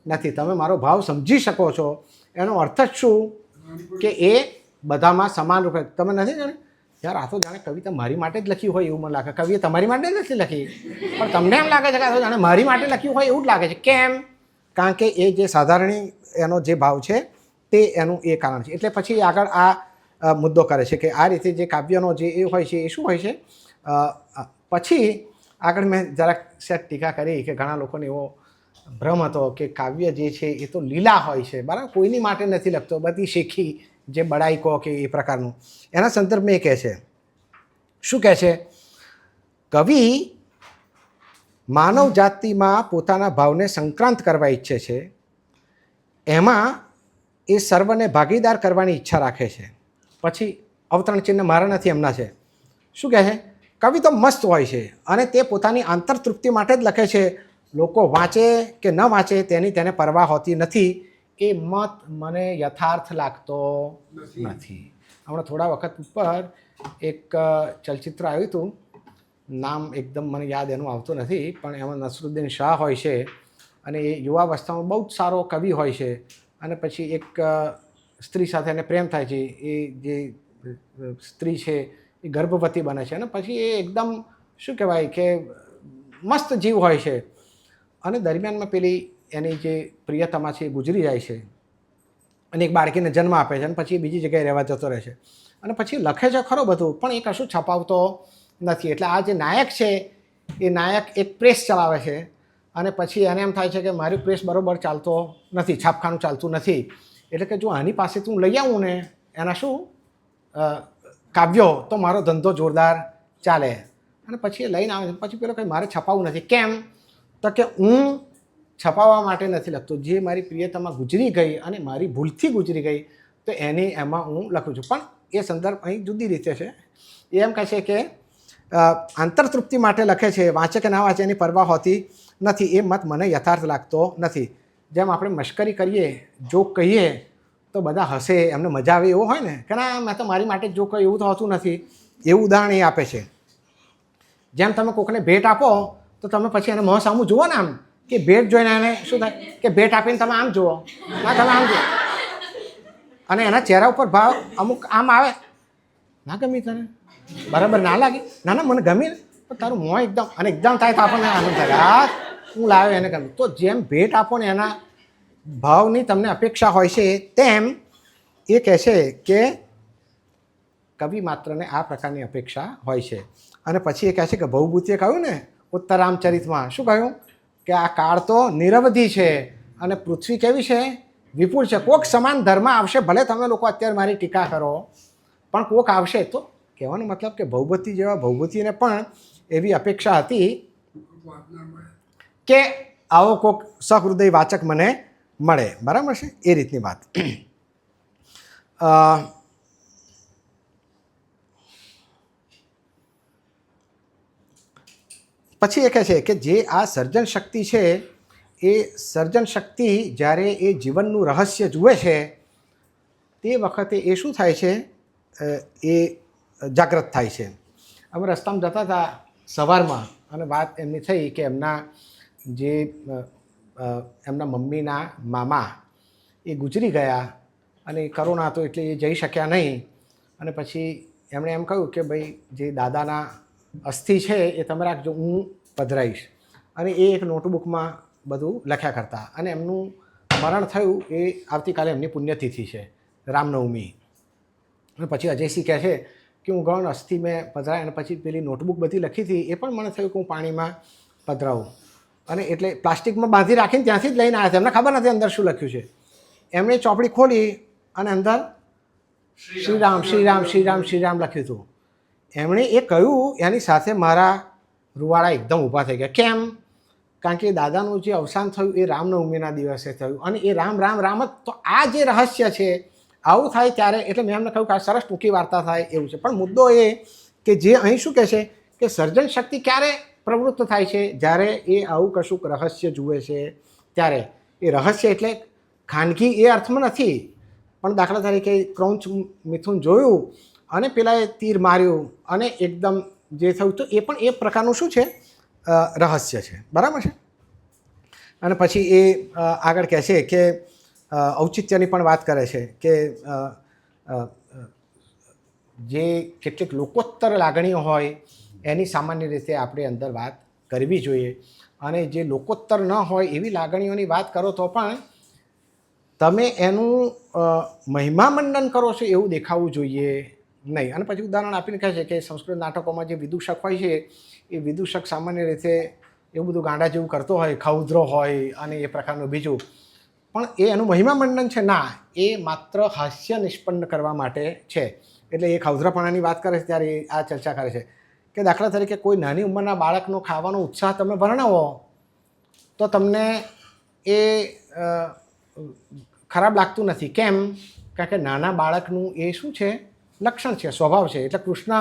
નથી. તમે મારો ભાવ સમજી શકો છો એનો અર્થ જ શું? કે એ બધામાં સમાન રૂપે. તમે નથી જાણે યાર આ તો જાણે કવિતા મારી માટે જ લખી હોય એવું મને લાગે. કવિએ તમારી માટે જ નથી લખી, પણ તમને એમ લાગે છે કે આ તો જાણે મારી માટે લખ્યું હોય એવું જ લાગે છે. કેમ? કારણ કે એ જે સાધારણી એનો જે ભાવ છે તે એનું એ કારણ છે. એટલે પછી આગળ આ મુદ્દો કરે છે કે આ રીતે જે કાવ્યનો જે એ હોય છે એ શું હોય છે. પછી આગળ મેં જરાક સેટ ટીકા કરી કે ઘણા લોકોને એવો ભ્રમ હતો કે કાવ્ય જે છે એ તો લીલા હોય છે. બરાબર? કોઈની માટે નથી લખતો, બધી શેખી જે બડાઈ કહો કે એ પ્રકારનું. એના સંદર્ભમાં એ કહે છે, શું કહે છે? કવિ માનવ જાતિમાં પોતાના ભાવને સંક્રાંત કરવા ઈચ્છે છે, એમાં એ સર્વને ભાગીદાર કરવાની ઈચ્છા રાખે છે. પછી અવતરણ ચિહ્ન મારા નથી, એમના છે. શું કહે છે? કવિ તો મસ્ત હોય છે અને તે પોતાની આંતરતૃપ્તિ માટે જ લખે છે. લોકો વાંચે કે ન વાંચે તેની તેને પરવા હોતી નથી. એ મત મને યથાર્થ લાગતો નથી. હમણાં થોડા વખત ઉપર એક ચલચિત્ર આવ્યું હતું, નામ એકદમ મને યાદ એનું આવતું નથી, પણ એમાં નસરુદ્દીન શાહ હોય છે અને એ યુવાવસ્થામાં બહુ જ સારો કવિ હોય છે. અને પછી એક સ્ત્રી સાથે એને પ્રેમ થાય છે. એ જે સ્ત્રી છે એ ગર્ભવતી બને છે અને પછી એ એકદમ શું કહેવાય કે મસ્ત જીવ હોય છે. અને દરમિયાનમાં પેલી એની જે પ્રિયતમા છે એ ગુજરી જાય છે અને એક બાળકીને જન્મ આપે છે અને પછી એ બીજી જગ્યાએ રહેવા જતો રહે છે. અને પછી લખે છે ખરો બધું, પણ એ કશું છપાવતો નથી. એટલે આ જે નાયક છે એ નાયક એક પ્રેસ ચલાવે છે અને પછી એને એમ થાય છે કે મારી પ્રેસ બરાબર ચાલતો નથી, છાપખાનું ચાલતું નથી. એટલે કે જો આની પાસેથી હું લઈ આવું ને એના શું કાવ્યો, તો મારો ધંધો જોરદાર ચાલે. અને પછી એ લઈને આવે છે. પછી પેલો કંઈ મારે છપાવવું નથી. કેમ? તો કે હું છપાવવા માટે નથી લખતો. જે મારી પ્રિયતમા ગુજરી ગઈ અને મારી ભૂલથી ગુજરી ગઈ, તો એમાં હું લખું છું. પણ એ સંદર્ભ અહીં જુદી રીતે છે. એ એમ કહે છે કે આંતરતૃપ્તિ માટે લખે છે, વાંચે કે ના વાંચે એની પરવા હોતી નથી. એ મત મને યથાર્થ લાગતો નથી. જેમ આપણે મશ્કરી કરીએ, જોક કહીએ તો બધા હસે, એમને મજા આવે એવું હોય ને કે ના મેં તો મારી માટે જ જોક કહ્યું, એવું તો હોતું નથી. એવું ઉદાહરણ એ આપે છે. જેમ તમે કોકને ભેટ આપો તો તમે પછી એને મોં સામું જુઓ ને, આમ કે ભેટ જોઈને એને શું થાય કે ભેટ આપીને તમે આમ જુઓ, ના તમે આમ જુઓ અને એના ચહેરા ઉપર ભાવ અમુક આમ આવે, ના ગમી તને, બરાબર ના લાગે, ના ના મને ગમી, તો તારું મોં એકદમ અને એકદમ થાય તો આપણને આનંદ થાય, હા હું લાવ્યો એને ગમ્યું. તો જેમ ભેટ આપો ને એના ભાવની તમને અપેક્ષા હોય છે, તેમ એ કહે છે કે કવિ માત્રને આ પ્રકારની અપેક્ષા હોય છે. અને પછી એ કહે છે કે ભવભૂતિએ કહ્યું ને ઉત્તરામચરિતમાં, શું કહ્યું કે આ કાળ તો નિરવધિ છે અને પૃથ્વી કેવી છે? વિપુલ છે. કોક સમાન ધર્મ આવશે, ભલે તમે લોકો અત્યારે મારી ટીકા કરો, પણ કોક આવશે. તો કહેવાનો મતલબ કે ભવભૂતિ જેવા ભવભૂતિને પણ એવી અપેક્ષા હતી કે આવો કોક સહૃદય વાચક મને મળે. બરાબર છે? એ રીતની વાત. પછી એ કહે છે કે જે આ સર્જન શક્તિ છે, એ સર્જન શક્તિ જ્યારે એ જીવનનું રહસ્ય જુએ છે તે વખતે એ શું થાય છે? એ જાગૃત થાય છે. અમે રસ્તામાં જતા હતા સવારમાં અને વાત એમની થઈ કે એમના મમ્મીના મામા એ ગુજરી ગયા અને કરોના હતો એટલે એ જઈ શક્યા નહીં. અને પછી એમણે એમ કહ્યું કે ભાઈ જે દાદાના અસ્થિ છે એ તમે રાખજો, હું પધરાઈશ. અને એ એક નોટબુકમાં બધું લખ્યા કરતા. અને એમનું મરણ થયું એ આવતીકાલે એમની પુણ્યતિથિ છે, રામનવમી. અને પછી અજયસિંહ કહે છે કે હું ગણ અસ્થિ મેં પધરાય અને પછી પેલી નોટબુક બધી લખી હતી એ પણ મને થયું કે હું પાણીમાં પધરાવું. અને એટલે પ્લાસ્ટિકમાં બાંધી રાખીને ત્યાંથી જ લઈને આવ્યા હતા. એમને ખબર નથી અંદર શું લખ્યું છે. એમણે ચોપડી ખોલી અને અંદર શ્રીરામ શ્રીરામ શ્રીરામ શ્રીરામ લખ્યું હતું. એમણે એ કહ્યું, એની સાથે મારા રૂવાડા એકદમ ઊભા થઈ ગયા. કેમ? કારણ કે દાદાનું જે અવસાન થયું એ રામનવમીના દિવસે થયું અને એ રામ રામ રામ જ. તો આ જે રહસ્ય છે, આવું થાય ત્યારે, એટલે મેં એમને કહ્યું કે આ સરસ ટૂંકી વાર્તા થાય એવું છે. પણ મુદ્દો એ કે જે અહીં શું કહે છે કે સર્જન શક્તિ ક્યારે પ્રવૃત્ત થાય છે? જ્યારે એ આવું કશુંક રહસ્ય જુએ છે ત્યારે. એ રહસ્ય એટલે ખાનગી એ અર્થમાં નથી, પણ દાખલા તરીકે ક્રૌંચ મિથુન જોયું અને પેલાએ તીર માર્યું અને એકદમ જે થયું, તો એ પણ એ પ્રકારનું શું છે? રહસ્ય છે. બરાબર છે? અને પછી એ આગળ કહે છે કે ઔચિત્યની પણ વાત કરે છે કે જે કેટલીક લોકોત્તર લાગણીઓ હોય એની સામાન્ય રીતે આપણે અંદર વાત કરવી જોઈએ. અને જે લોકોત્તર ન હોય એવી લાગણીઓની વાત કરો તો પણ તમે એનું મહિમામંડન કરો છો એવું દેખાવું જોઈએ નહીં. અને પછી ઉદાહરણ આપીને કહે છે કે સંસ્કૃત નાટકોમાં જે વિદૂષક હોય છે એ વિદૂષક સામાન્ય રીતે એવું બધું ગાંડા જેવું કરતો હોય, ખૌદ્રો હોય અને એ પ્રકારનું બીજું, પણ એ એનું મહિમામંડન છે ના, એ માત્ર હાસ્ય નિષ્પન્ન કરવા માટે છે. એટલે એ ખૌદ્રપણાની વાત કરે છે ત્યારે આ ચર્ચા કરે છે કે દાખલા તરીકે કોઈ નાની ઉંમરના બાળકનો ખાવાનો ઉત્સાહ તમે વર્ણવો તો તમને એ ખરાબ લાગતું નથી. કેમ? કારણ કે નાના બાળકનું એ શું છે, લક્ષણ છે, સ્વભાવ છે. એટલે કૃષ્ણ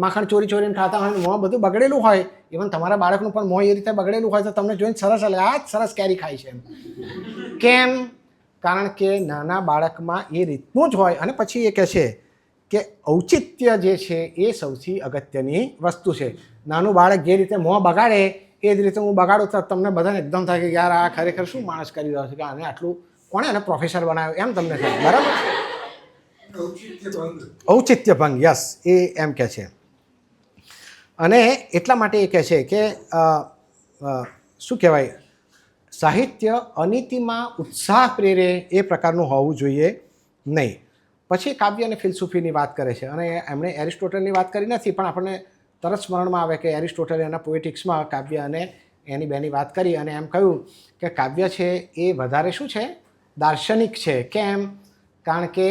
માખણ ચોરી ચોરીને ખાતા હોય, મોં બધું બગડેલું હોય, ઇવન તમારા બાળકનું પણ મોં એ રીતે બગડેલું હોય તો તમને જોઈને સરસ લાગે, આ જ સરસ કેરી ખાય છે એમ. કેમ? કારણ કે નાના બાળકમાં એ રીતનું જ હોય. અને પછી એ કહે છે કે ઔચિત્ય જે છે એ સૌથી અગત્યની વસ્તુ છે. નાનું બાળક જે રીતે મોં બગાડે એ જ રીતે હું બગાડું તો તમને બધાને એકદમ થાય કે યાર આ ખરેખર શું માણસ કરી રહ્યો છે, કે આને આટલું કોણે એને પ્રોફેસર બનાવ્યો, એમ તમને થાય. બરાબર? ઔચિત્ય ભંગ, યસ, એ એમ કહે છે. અને એટલા માટે એ કહે છે કે શું કહેવાય, સાહિત્ય અનીતિમાં ઉત્સાહ પ્રેરે એ પ્રકારનું હોવું જોઈએ નહીં. પછી કાવ્ય અને ફિલસૂફીની વાત કરે છે. અને એમણે એરિસ્ટોટલની વાત કરી નથી, પણ આપણને તરત સ્મરણમાં આવે કે એરિસ્ટોટલે એના પોએટિક્સમાં કાવ્ય અને એની બેની વાત કરી અને એમ કહ્યું કે કાવ્ય છે એ વધારે શું છે, દાર્શનિક છે. કેમ? કારણ કે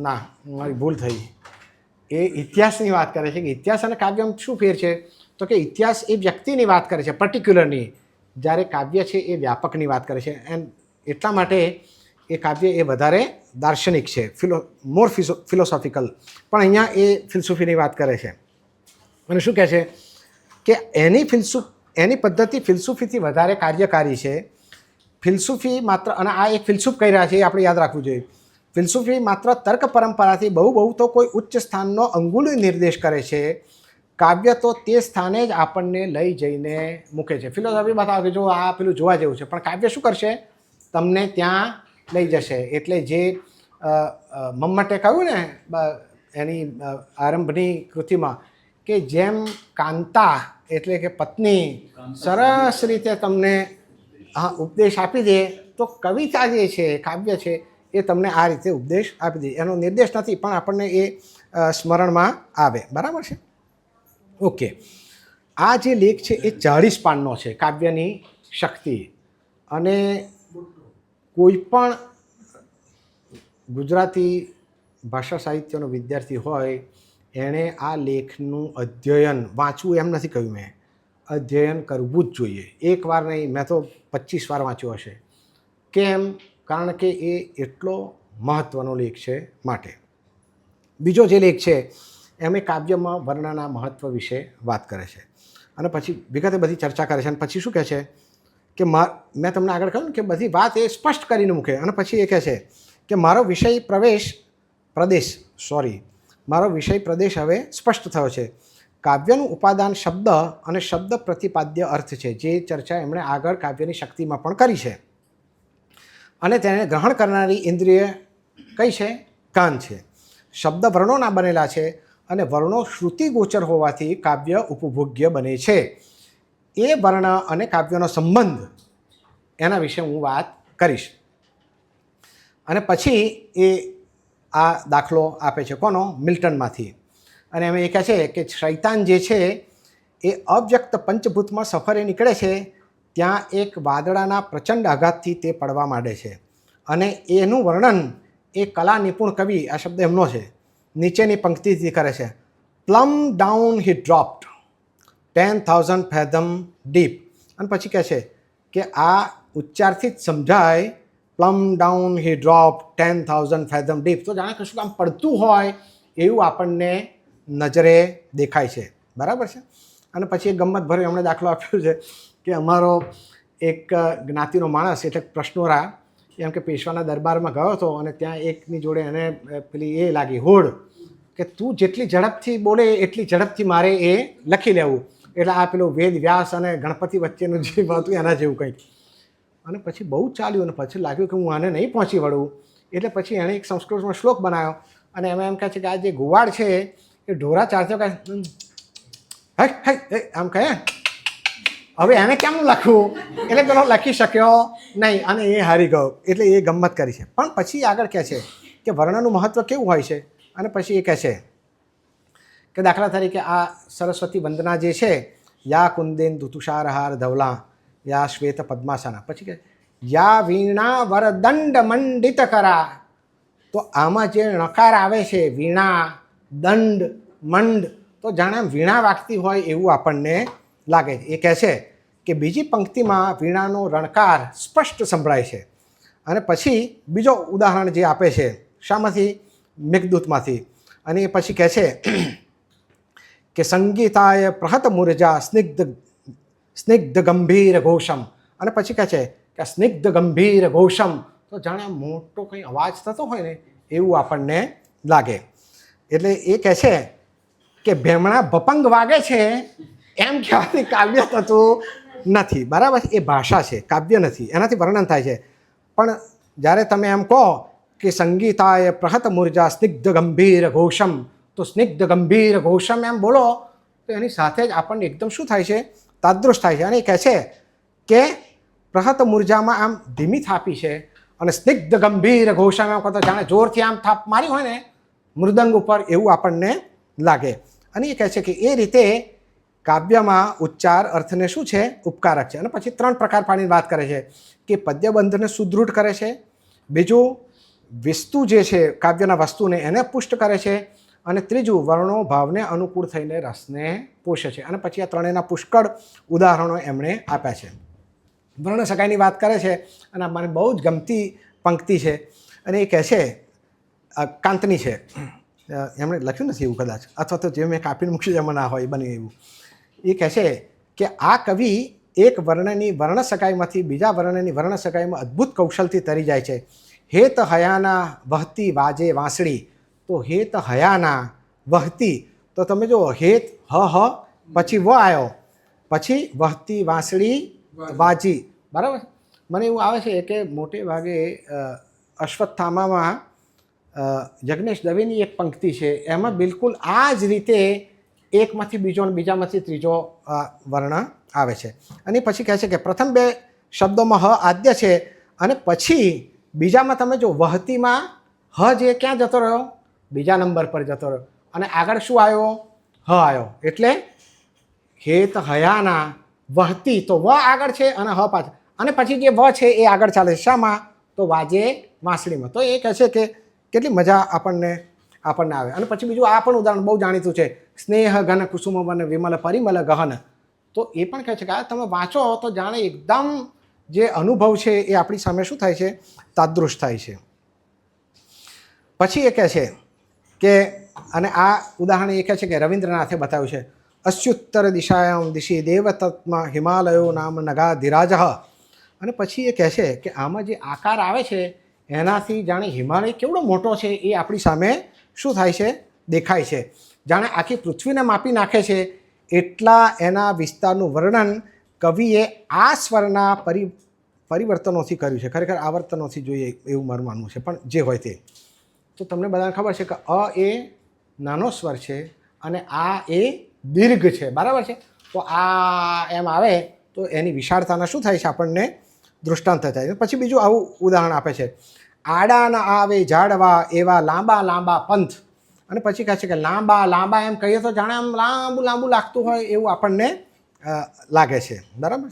ના, મારી ભૂલ થઈ, એ ઇતિહાસની વાત કરે છે કે ઇતિહાસ અને કાવ્યમાં શું ફેર છે, તો કે ઇતિહાસ એ વ્યક્તિની વાત કરે છે, પર્ટિક્યુલરની, જ્યારે કાવ્ય છે એ વ્યાપકની વાત કરે છે. એમ એટલા માટે એ કાવ્ય એ વધારે દાર્શનિક છે, મોર ફિલોસોફિકલ. પણ અહીંયા એ ફિલસૂફીની વાત કરે છે. અને શું કહે છે કે એની પદ્ધતિ ફિલસૂફીથી વધારે કાર્યકારી છે. ફિલસૂફી માત્ર, અને આ એક ફિલસૂફ કહી રહ્યા છે એ આપણે યાદ રાખવું જોઈએ, ફિલસૂફી માત્ર તર્ક પરંપરાથી બહુ તો કોઈ ઉચ્ચ સ્થાનનો અંગુલી નિર્દેશ કરે છે. કાવ્ય તો તે સ્થાને જ આપણને લઈ જઈને મૂકે છે. ફિલોસોફી બતાવે કે જો આ પેલું જોવા જેવું છે, પણ કાવ્ય શું કરશે, તમને ત્યાં લઈ જશે. એટલે જે મમ્મટે કહ્યું ને એની આરંભની કૃતિમાં કે જેમ કાંતા એટલે કે પત્ની સરસ રીતે તમને ઉપદેશ આપી દે, તો કવિતા જે છે, કાવ્ય છે, એ તમને આ રીતે ઉપદેશ આપી દે. એનો નિર્દેશ નથી, પણ આપણને એ સ્મરણમાં આવે. બરાબર છે? ઓકે. આ જે લેખ છે એ 40 પાનનો છે, કાવ્યની શક્તિ. અને કોઈ પણ ગુજરાતી ભાષા સાહિત્યનો વિદ્યાર્થી હોય એણે આ લેખનું અધ્યયન વાંચવું, એમ નથી કહ્યું મેં, અધ્યયન કરવું જ જોઈએ. એક વાર નહીં, મેં તો 25 વાર વાંચ્યો હશે. કેમ? કારણ કે એ એટલો મહત્ત્વનો લેખ છે માટે. બીજો જે લેખ છે એમ કાવ્યમાં વર્ણના મહત્ત્વ વિશે વાત કરે છે અને પછી વિગતે બધી ચર્ચા કરે છે. અને પછી શું કહે છે કે મેં તમને આગળ કહ્યું કે બધી વાત એ સ્પષ્ટ કરીને મૂકે. અને પછી એ કહે છે કે મારો વિષય પ્રદેશ હવે સ્પષ્ટ થયો છે. કાવ્યનું ઉપાદાન શબ્દ અને શબ્દ પ્રતિપાદ્ય અર્થ છે, જે ચર્ચા એમણે આગળ કાવ્યની શક્તિમાં પણ કરી છે. અને તેને ગ્રહણ કરનારી ઇન્દ્રિય કઈ છે? કાન છે. શબ્દ વર્ણોના બનેલા છે અને વર્ણો શ્રુતિગોચર હોવાથી કાવ્ય ઉપભોગ્ય બને છે. એ વર્ણ અને કાવ્યનો સંબંધ, એના વિશે હું વાત કરીશ. અને પછી એ આ દાખલો આપે છે, કોનો? મિલ્ટનમાંથી. અને એમ એ કહે છે કે શૈતાન જે છે એ અવ્યક્ત પંચભૂતમાં સફરે નીકળે છે, ત્યાં એક વાદળાના પ્રચંડ આઘાતથી તે પડવા માંડે છે. અને એનું વર્ણન એ કલા નિપુણ કવિ, આ શબ્દ એમનો છે, નીચેની પંક્તિથી કરે છે. પ્લમ ડાઉન હી ડ્રોપ્ડ 10,000 fathom deep. અને પછી કહે છે કે આ ઉચ્ચારથી જ સમજાય, પ્લમ ડાઉન હી ડ્રોપ 10,000 fathom deep. તો જાણે કશું કામ પડતું હોય એવું આપણને નજરે દેખાય છે. બરાબર છે? અને પછી એક ગમ્મત ભર્યો એમણે દાખલો આપ્યો છે કે અમારો એક જ્ઞાતિનો માણસ, એટલે પ્રશ્નોરા, એમ કે પેશવાના દરબારમાં ગયો હતો અને ત્યાં એકની જોડે એને પેલી એ લાગી હોડ કે તું જેટલી ઝડપથી બોલે એટલી ઝડપથી મારે એ લખી લેવું. એટલે આ પેલું વેદ વ્યાસ અને ગણપતિ વચ્ચેનું જે હતું એના જેવું કંઈક. અને પછી બહુ ચાલ્યું અને પછી લાગ્યું કે હું આને નહીં પહોંચી વળું. એટલે પછી એણે એક સંસ્કૃતમાં શ્લોક બનાવ્યો અને એમાં એમ કહે છે કે આ જે ગુવાડ છે એ ઢોરા ચારતો કહે આમ કહે, હવે એને કેમનું લખવું? એટલે પેલો લખી શક્યો નહીં અને એ હારી ગયો. એટલે એ ગમ્મત કરી છે. પણ પછી આગળ કહે છે કે વર્ણનું મહત્ત્વ કેવું હોય છે. અને પછી એ કહે છે કે દાખલા તરીકે આ સરસ્વતી વંદના જે છે, યા કુંદેન તુષારહાર ધવલા યા શ્વેત પદ્માસના, પછી કે યા વીણા વરદંડ મંડિત કરા. તો આમાં જે નકાર આવે છે, વીણા, દંડ, મંડ, તો જાણે આમ વીણા વાગતી હોય એવું આપણને લાગે છે. એ કહે છે કે બીજી પંક્તિમાં વીણાનો રણકાર સ્પષ્ટ સંભળાય છે. અને પછી બીજો ઉદાહરણ જે આપે છે શામાંથી? મેઘદૂતમાંથી. અને એ પછી કહે છે કે સંગીતાય પ્રહત મુરજા સ્નિગ્ધ ગંભીર ઘોષમ. અને પછી કહે છે કે સ્નિગ્ધ ગંભીર ઘોષમ, તો જાણે મોટો કંઈ અવાજ થતો હોય ને એવું આપણને લાગે. એટલે એ કહે છે કે ભેમણા ભપંગ વાગે છે એમ કહેવાથી કાવ્ય થતું નથી. બરાબર? એ ભાષા છે, કાવ્ય નથી, એનાથી વર્ણન થાય છે. પણ જ્યારે તમે એમ કહો કે સંગીતાય પ્રહત મુરજા સ્નિગ્ધ ગંભીર ઘોષમ, તો સ્નિગ્ધ ગંભીર ઘોષમ એમ બોલો તો એની સાથે જ આપણને એકદમ શું થાય છે? તાદૃશ થાય છે. અને એ કહે છે કે પ્રહત મુરજામાં આમ ધીમી થાપી છે અને સ્નિગ્ધ ગંભીર ઘોષમ એમ કહો તો જાણે જોરથી આમ થાપ મારી હોય ને મૃદંગ ઉપર એવું આપણને લાગે. અને એ કહે છે કે એ રીતે કાવ્યમાં ઉચ્ચાર અર્થને શું છે? ઉપકારક છે. અને પછી 3 પ્રકાર પાડીને વાત કરે છે કે પદ્યબંધને સુદૃઢ કરે છે, બીજું વસ્તુ જે છે કાવ્યના વસ્તુને એને પુષ્ટ કરે છે, અને ત્રીજું વર્ણો ભાવને અનુકૂળ થઈને રસને પોષે છે. અને પછી આ ત્રણેયના પુષ્કળ ઉદાહરણો એમણે આપ્યા છે. વર્ણ સગાઈની વાત કરે છે અને આ મને બહુ જ ગમતી પંક્તિ છે. અને એ કહે છે, કાંતની છે, એમણે લખ્યું નથી એવું કદાચ, અથવા તો જે મેં કાપીને મૂકી એમાં ના હોય બને એવું. એ કહે છે કે આ કવિ એક વર્ણની વર્ણ સગાઈમાંથી બીજા વર્ણની વર્ણ સગાઈમાં અદ્ભુત કૌશલથી તરી જાય છે. હેત હયાના વહતી વાજે વાંસળી. તો હેત હયાના વહતી, તો તમે જો હેત હ પછી વ આવ્યો, પછી વહતી વાંસળી વાજી. બરાબર? મને એવું આવે છે કે મોટે ભાગે અશ્વત્થામામાં જગનેશ દવેની એક પંક્તિ છે એમાં બિલકુલ આ જ રીતે એકમાંથી બીજો અને બીજામાંથી ત્રીજો વર્ણ આવે છે. અને પછી કહે છે કે પ્રથમ 2 શબ્દોમાં હ આદ્ય છે અને પછી બીજામાં તમે જો વહતીમાં હ જે ક્યાં જતો રહ્યો? બીજા નંબર પર જતો રહ્યો. અને આગળ શું આવ્યો? હ આવ્યો. એટલે હેત હયાના વહતી, તો વ આગળ છે અને હ પાછળ, અને પછી જે વ છે એ આગળ ચાલે છે. શામાં? તો વાજે વાંસળીમાં. તો એ કહે છે કે કેટલી મજા આપણને આવે. અને પછી બીજું આ પણ ઉદાહરણ બહુ જાણીતું છે, સ્નેહ ઘન કુસુમ વન વિમલ પરિમલ ગહન. તો એ પણ કહે છે કે આ તમે વાંચો તો જાણે એકદમ જે અનુભવ છે એ આપણી સામે શું થાય છે? તાદૃશ થાય છે. પછી એ કહે છે કે, અને આ ઉદાહરણ એ કહે છે કે રવિન્દ્રનાથે બતાવ્યું છે, અસ્યુત્તર દિશાયામ દિશી દેવતત્મા હિમાલયો નામ નગા ધીરાજ. અને પછી એ કહે છે કે આમાં જે આકાર આવે છે એનાથી જાણે હિમાલય કેવડો મોટો છે એ આપણી સામે શું થાય છે? દેખાય છે. જાણે આખી પૃથ્વીને માપી નાખે છે એટલા એના વિસ્તારનું વર્ણન કવિએ આ સ્વરના પરિવર્તનોથી કર્યું છે. ખરેખર આવર્તનોથી જોઈએ એવું મારું માનવું છે, પણ જે હોય તે. તો તમને બધાને ખબર છે કે અ એ નાનો સ્વર છે અને આ એ દીર્ઘ છે. બરાબર છે? તો આ એમ આવે તો એની વિશાળતાના શું થાય છે? આપણને દૃષ્ટાંત થાય છે. પછી બીજું આવું ઉદાહરણ આપે છે, આડા ન આવે ઝાડવા એવા લાંબા લાંબા પંથ. અને પછી કહે છે કે લાંબા લાંબા એમ કહીએ તો જાણે આમ લાંબુ લાંબુ લાગતું હોય એવું આપણને લાગે છે. બરાબર?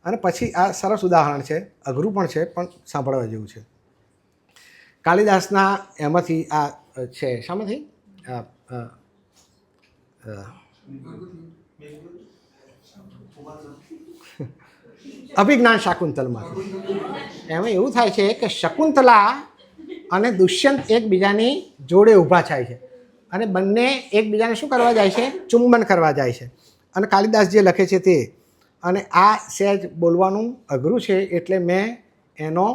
અને પછી આ સરસ ઉદાહરણ છે, અઘરું પણ છે પણ સાંભળવા જેવું છે. કાલિદાસના એમાંથી આ છે, શામાંથી? અભિજ્ઞાન શાકુંતલમાંથી. એમાં એવું થાય છે કે શકુંતલા અને દુષ્યંત એકબીજાની જોડે ઊભા થાય છે અને બંને એકબીજાને શું કરવા જાય છે? ચુંબન કરવા જાય છે. અને કાલિદાસ જે લખે છે તે, અને આ સહેજ બોલવાનું અઘરું છે એટલે મેં એનો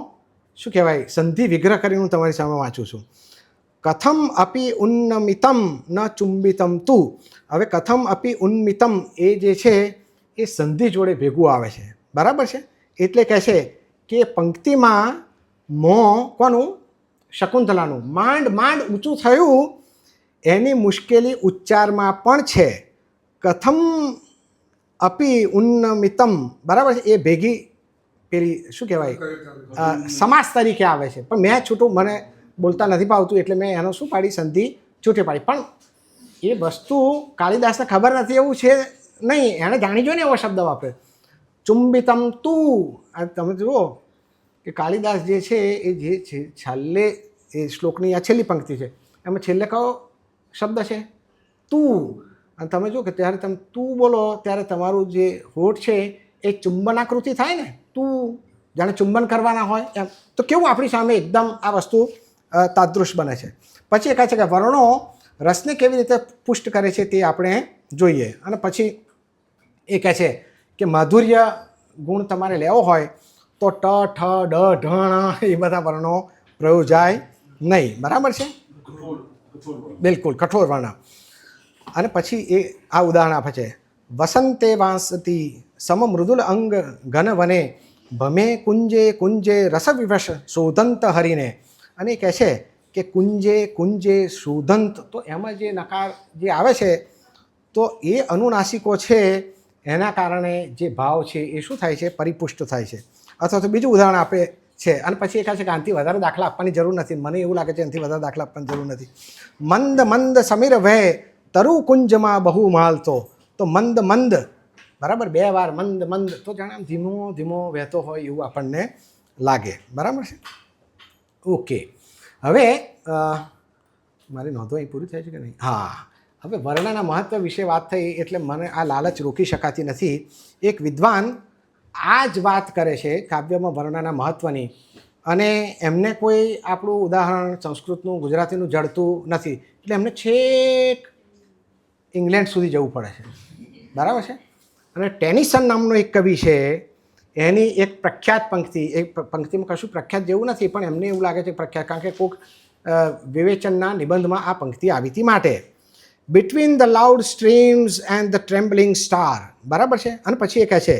શું કહેવાય સંધિ વિગ્રહ કરીને હું તમારી સામે વાંચું છું. કથમ અપી ઉન્નમિતમ ન ચુંબિતમ તું. હવે કથમ અપી ઉન્મિતમ એ જે છે એ સંધિ જોડે ભેગું આવે છે. બરાબર છે? એટલે કહે છે કે પંક્તિમાં મોં કોનું? શકુંતલાનું માંડ માંડ ઊંચું થયું, એની મુશ્કેલી ઉચ્ચારમાં પણ છે. કથમ અપી ઉન્નમિતમ, બરાબર છે? એ ભેગી પેલી શું કહેવાય સમાસ તરીકે આવે છે, પણ મેં છૂટું મને બોલતા નથી ભાવતું એટલે મેં એનો શું પાડી? સંધિ છૂટી પાડી. પણ એ વસ્તુ કાલિદાસને ખબર નથી એવું છે નહીં, એણે જાણી જોઈને એવો શબ્દ વાપરે. ચુંબિતમ તું, આ તમે જુઓ કે કાલિદાસ જે છે એ જે છે છેલ્લે એ શ્લોકની આ છેલ્લી પંક્તિ છે એમાં છેલ્લે કયો શબ્દ છે? તું. અને તમે જો કે ત્યારે તમે તું બોલો ત્યારે તમારું જે હોઠ છે એ ચુંબનાકૃતિ થાય ને, તું જાણે ચુંબન કરવાના હોય એમ. તો કેવું આપણી સામે એકદમ આ વસ્તુ તાદૃશ બને છે. પછી એ કહે છે કે વર્ણો રસને કેવી રીતે પુષ્ટ કરે છે તે આપણે જોઈએ. અને પછી એ કહે છે કે માધુર્ય ગુણ તમારે લેવો હોય તો ટ ઠ ડ ઢ એ બધા વર્ણો પ્રયોજાય નહીં. બરાબર છે? બિલકુલ કઠોર વર્ણ. અને પછી એ આ ઉદાહરણ આપે છે, વસંતે વાંસતી સમ મૃદુલ અંગ ઘન વને ભમે કુંજે કુંજે રસ વિવશ શોધંત હરીને. અને એ કહે છે કે કુંજે કુંજે શોધંત, તો એમાં જે નકાર જે આવે છે તો એ અનુનાસિકો છે એના કારણે જે ભાવ છે એ શું થાય છે, પરિપુષ્ટ થાય છે. અથવા તો બીજું ઉદાહરણ આપે છે. અને પછી એ કહે છે કે આનાથી વધારે દાખલા આપવાની જરૂર નથી. મને એવું લાગે છે એનાથી વધારે દાખલા આપવાની જરૂર નથી. મંદ મંદ સમીર વહે તરુ કુંજમાં બહુ માલતો. તો મંદ મંદ, બરાબર, 2 વાર મંદ મંદ, તો જાણે આમ ધીમો ધીમો વહેતો હોય એવું આપણને લાગે. બરાબર છે? ઓકે, હવે મારી નોંધો અહીં પૂરી થાય છે કે નહીં? હા, હવે વર્ણના મહત્વ વિશે વાત થઈ એટલે મને આ લાલચ રોકી શકાતી નથી. એક વિદ્વાન આ જ વાત કરે છે કાવ્યમાં વર્ણના મહત્વની, અને એમને કોઈ આપણું ઉદાહરણ સંસ્કૃતનું ગુજરાતીનું જડતું નથી, એટલે એમને છેક ઇંગ્લેન્ડ સુધી જવું પડે છે. બરાબર છે? અને ટેનિસન નામનો એક કવિ છે, એની એક પ્રખ્યાત પંક્તિ, એ પંક્તિમાં કશું પ્રખ્યાત જેવું નથી પણ એમને એવું લાગે છે પ્રખ્યાત, કારણ કે કોઈક વિવેચનના નિબંધમાં આ પંક્તિ આવી હતી માટે. Between the loud streams and the trembling star. બરાબર છે? અને પછી એ કહે છે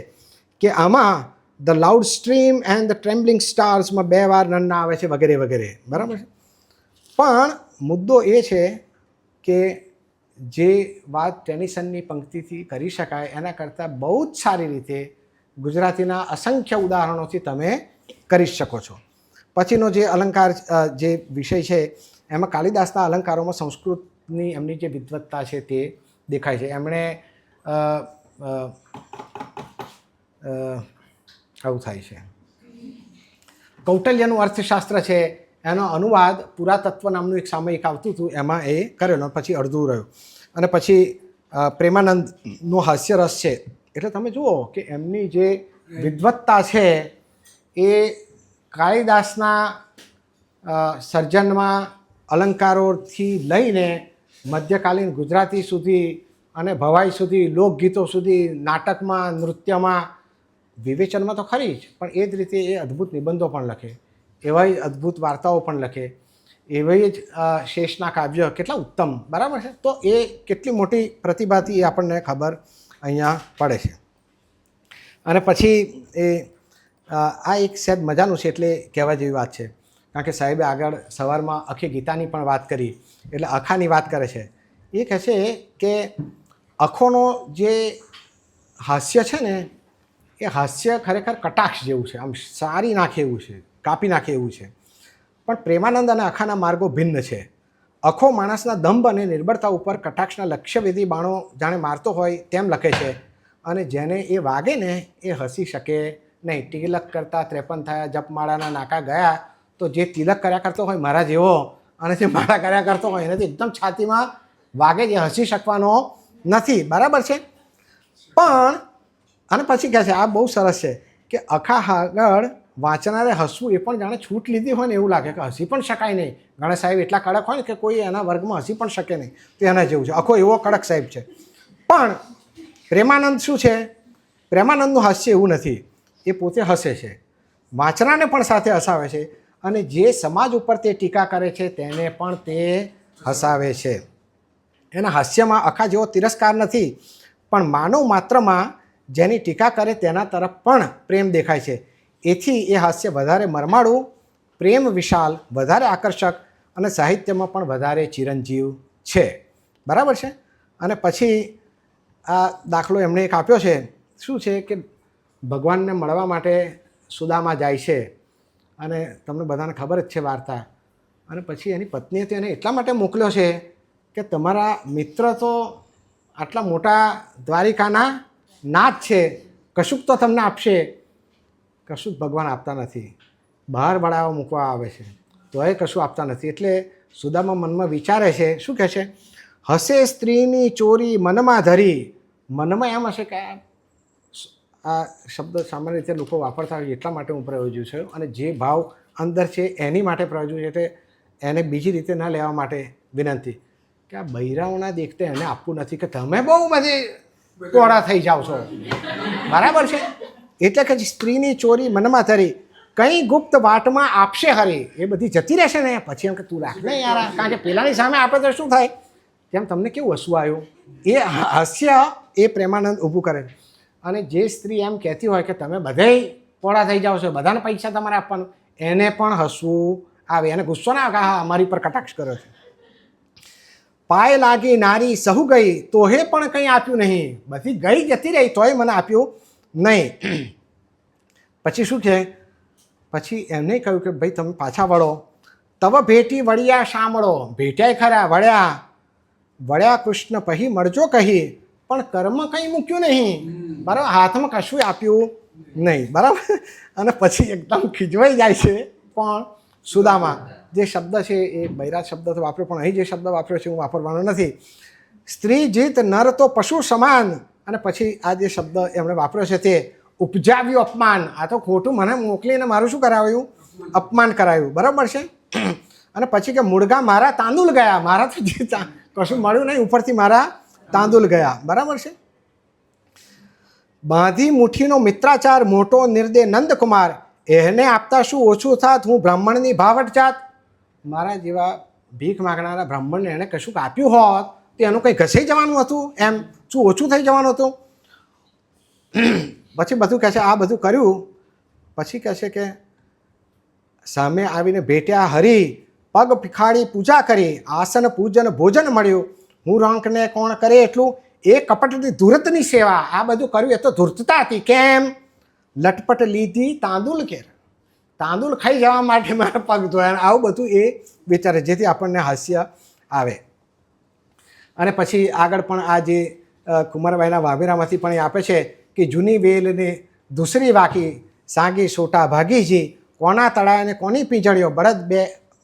કે આમાં the loud stream and the ટ્રેમ્બલિંગ સ્ટાર્સમાં 2 વાર નન્ના આવે છે વગેરે વગેરે. બરાબર છે? પણ મુદ્દો એ છે કે જે વાત ટેનિસનની પંક્તિથી કરી શકાય એના કરતાં બહુ જ સારી રીતે ગુજરાતીના અસંખ્ય ઉદાહરણોથી તમે કરી શકો છો. પછીનો જે અલંકાર જે વિષય છે એમાં કાલિદાસના અલંકારોમાં સંસ્કૃતની એમની જે વિદ્વત્તા છે તે દેખાય છે. એમણે આવું થાય છે. કૌટલ્યનું અર્થશાસ્ત્ર છે એનો અનુવાદ પુરાતત્વ નામનું એક સામયિક આવતું હતું એમાં એ કરેલો, પછી અડધું રહ્યું. અને પછી પ્રેમાનંદનો હાસ્યરસ છે. એટલે તમે જુઓ કે એમની જે વિદ્વત્તા છે એ કાલિદાસના સર્જનમાં અલંકારોથી લઈને મધ્યકાલીન ગુજરાતી સુધી અને ભવાઈ સુધી, લોકગીતો સુધી, નાટકમાં, નૃત્યમાં, વિવેચનમાં તો ખરી જ, પણ એ જ રીતે એ અદ્ભુત નિબંધો પણ લખે, એવા અદ્ભુત વાર્તાઓ પણ લખે, એવી જ શેષના કાવ્ય કેટલા ઉત્તમ. બરાબર છે? તો એ કેટલી મોટી પ્રતિભાથી એ આપણને ખબર અહીંયા પડે છે. અને પછી એ આ એક સહેજ મજાનું છે એટલે કહેવા જેવી વાત છે, કારણ કે સાહેબે આગળ સવારમાં અખી ગીતાની પણ વાત કરી, એટલે અખાની વાત કરે છે. એ કહે છે કે અખોનો જે હાસ્ય છે ને એ હાસ્ય ખરેખર કટાક્ષ જેવું છે, આમ સારી નાખે એવું છે, કાપી નાખે એવું છે. પણ પ્રેમાનંદ અને અખાના માર્ગો ભિન્ન છે. અખો માણસના દંભ અને નિર્બળતા ઉપર કટાક્ષના લક્ષ્યવેધી બાણો જાણે મારતો હોય તેમ લખે છે, અને જેને એ વાગે ને એ હસી શકે નહીં. તિલક કરતા 53 થયા, જપમાળાના નાકા ગયા, તો જે તિલક કર્યા કરતો હોય મારા જેવો અને જે માળા કર્યા કરતો હોય એનાથી એકદમ છાતીમાં વાગે, જે હસી શકવાનો નથી. બરાબર છે? પણ અને પછી કહે છે, આ બહુ સરસ છે કે અખા આગળ વાંચનારે હસવું એ પણ જાણે છૂટ લીધી હોય ને એવું લાગે કે હસી પણ શકાય નહીં. ગણેશ સાહેબ એટલા કડક હોય ને કે કોઈ એના વર્ગમાં હસી પણ શકે નહીં, તો એના જેવું છે. આખો એવો કડક સાહેબ છે. પણ પ્રેમાનંદ શું છે? પ્રેમાનંદનું હાસ્ય એવું નથી, એ પોતે હસે છે, વાંચનાને પણ સાથે હસાવે છે, અને જે સમાજ ઉપર તે ટીકા કરે છે તેને પણ તે હસાવે છે. એના હાસ્યમાં અખા જેવો તિરસ્કાર નથી, પણ માનવ માત્રમાં જેની ટીકા કરે તેના તરફ પણ પ્રેમ દેખાય છે. એથી એ હાસ્ય વધારે મરમાળું, પ્રેમ વિશાલ, વધારે આકર્ષક અને સાહિત્યમાં પણ વધારે ચિરંજીવ છે. બરાબર છે? અને પછી આ દાખલો એમણે એક આપ્યો છે. શું છે કે ભગવાનને મળવા માટે સુદામા જાય છે, અને તમને બધાને ખબર જ છે વાર્તા. અને પછી એની પત્નીએ તો એને એટલા માટે મોકલ્યો છે કે તમારા મિત્ર તો આટલા મોટા દ્વારિકાના નાથ છે, કશુંક તો તમને આપશે. કશું જ ભગવાન આપતા નથી, બહાર બળાવા મૂકવા આવે છે તોય કશું આપતા નથી. એટલે સુદામા મનમાં વિચારે છે, શું કહે છે? હસે સ્ત્રીની ચોરી મનમાં ધરી. મનમાં એમ હશે કે આ શબ્દ સામાન્ય રીતે લોકો વાપરતા હોય એટલા માટે હું પ્રયોજ્યું છે, અને જે ભાવ અંદર છે એની માટે પ્રયોજ્યું છે, એટલે એને બીજી રીતે ન લેવા માટે વિનંતી કે આ બૈરાઓના દેખતે એને આપવું નથી કે તમે બહુ બધી ટોળા થઈ જાઓ છો, બરાબર છે. એટલે કે સ્ત્રીની ચોરી મનમાં ધરી, કંઈ ગુપ્ત વાટમાં આપશે હરી, એ બધી જતી રહેશે ને પછી એમ કે તું રાખ ને યાર, કારણ કે પેલાની સામે આપે તો શું થાય, તેમ તમને કેવું હસવું આવ્યું, એ હાસ્ય એ પ્રેમાનંદ ઊભું કરે. અને જે સ્ત્રી એમ કહેતી હોય કે તમે બધેય ટોળા થઈ જાઓ છો, બધાને પૈસા તમારે આપવાનું, એને પણ હસવું આવે, એને ગુસ્સો ના આવે કે હા અમારી પર કટાક્ષ કર્યો છે. પાય લાગી નારી સહુ ગઈ તોહે પણ કંઈ આપ્યું નહીં, બધી ગઈ જતી રહી તોય મને આપ્યું નહીં. પછી શું છે, પછી એમને કહ્યું કે ભાઈ તમે પાછા વળો. તવ ભેટી વળ્યા શામળો, ભેટ્યાય ખરા, વળ્યા કૃષ્ણ પહી મળજો કહી, પણ કર્મ કંઈ મૂક્યું નહીં, બરાબર, હાથમાં કશું આપ્યું નહીં, બરાબર. અને પછી એકદમ ખીજવાઈ જાય છે. પણ સુદામા જે શબ્દ છે એ બૈરાજ શબ્દ તો વાપર્યો, પણ અહીં જે શબ્દ વાપર્યો છે હું વાપરવાનો નથી. સ્ત્રી જીત નર તો પશુ સમાન, અને પછી આ જે શબ્દ એમણે વાપર્યો છે તે ઉપજાવ્યું અપમાન. આ તો ખોટું મને મોકલીને મારું શું કરાવ્યું, અપમાન કરાવ્યું, બરાબર છે. અને પછી કે મુળગા મારા તાંદુલ ગયા, મારા તો જે કશું મળ્યું નહીં, ઉપરથી મારા તાંદુલ ગયા, બરાબર છે. બાંધી મુઠ્ઠીનો મિત્રાચાર મોટો નિર્દય નંદકુમાર, એને આપતા શું ઓછું થાત, હું બ્રાહ્મણની ભાવટ જાત. મારા જેવા ભીખ માગનારા બ્રાહ્મણને એણે કશું આપ્યું હોત તો એનું કંઈ ઘસાઈ જવાનું હતું, એમ શું ઓછું થઈ જવાનું હતું. પછી બધું કહે છે આ બધું કર્યું, પછી કહે છે કે સામે આવીને ભેટ્યા હરી, પગ પીખાડી પૂજા કરી, આસન પૂજન ભોજન મળ્યું, હું રંકને કોણ કરે એટલું, એ કપટની ધૂર્તની સેવા. આ બધું કર્યું એ તો ધૂર્તતા હતી. કેમ? લટપટ લીધી તાંદુલ કેર, તાંદુલ ખાઈ જવા માટે મારા પગ ધોયા, આવું બધું એ વિચારે, જેથી આપણને હાસ્ય આવે. અને પછી આગળ પણ આ જે કુંવરબાઈના વાવેરામાંથી પણ એ આપે છે કે જૂની વેલને દૂસરી વાકી, સાગી સોટા ભાગીજી, કોના તળાને કોની પીંજળ્યો,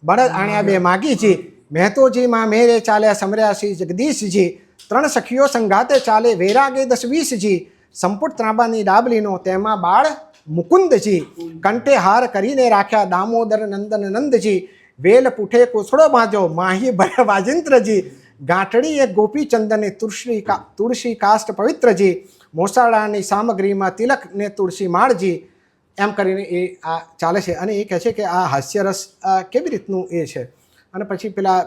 બળદ આણ્યા બે માગીજી, મહેતોજી માં મેરે ચાલ્યા સમર્યાસી જગદીશજી, 3 સખીઓ સંગાતે ચાલે વેરાગે 10-20જી, સંપુટ ત્રાંબાની ડાબલીનો તેમાં બાળ મુકુંદજી, કંઠે હાર કરીને રાખ્યા દામોદર નંદન નંદજી, વેલ પૂઠે કોથળો બાંધ્યો માહી ભય વાજિંત્રજી, ગાંઠડી એક ગોપીચંદને તુલસી કાષ્ટ પવિત્રજી, મોસાળાની સામગ્રીમાં તિલક ને તુલસી માળજી. એમ કરીને એ આ ચાલે છે. અને એ કહે છે કે આ હાસ્યરસ કેવી રીતનું એ છે. અને પછી પેલા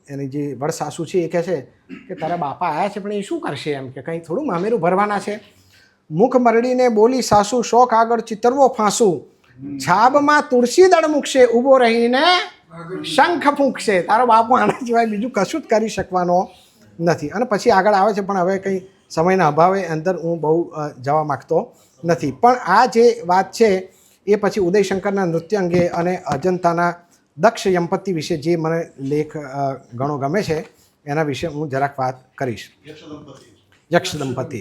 એની જે વડ સાસુ છે એ કહે છે કે તારા બાપા આવ્યા છે પણ એ શું કરશે, એમ કે કંઈ થોડું મામેરું ભરવાના છે. મુખ મરડીને બોલી સાસુ, શોખ આગળ ચિતરવો ફાંસું, છાબમાં તુલસી દળ મૂકશે, ઊભો રહીને શંખ ફૂંકશે. તારો બાપુ આના સિવાય બીજું કશું જ કરી શકવાનો નથી. અને પછી આગળ આવે છે, પણ હવે કંઈ સમયના અભાવે અંદર હું બહુ જવા માગતો નથી. પણ આ જે વાત છે એ પછી ઉદયશંકરના નૃત્ય અંગે અને અજંતાના દક્ષ યંપતિ વિશે જે મને લેખ ઘણો ગમે છે એના વિશે હું જરાક વાત કરીશ. યક્ષ દંપતિ.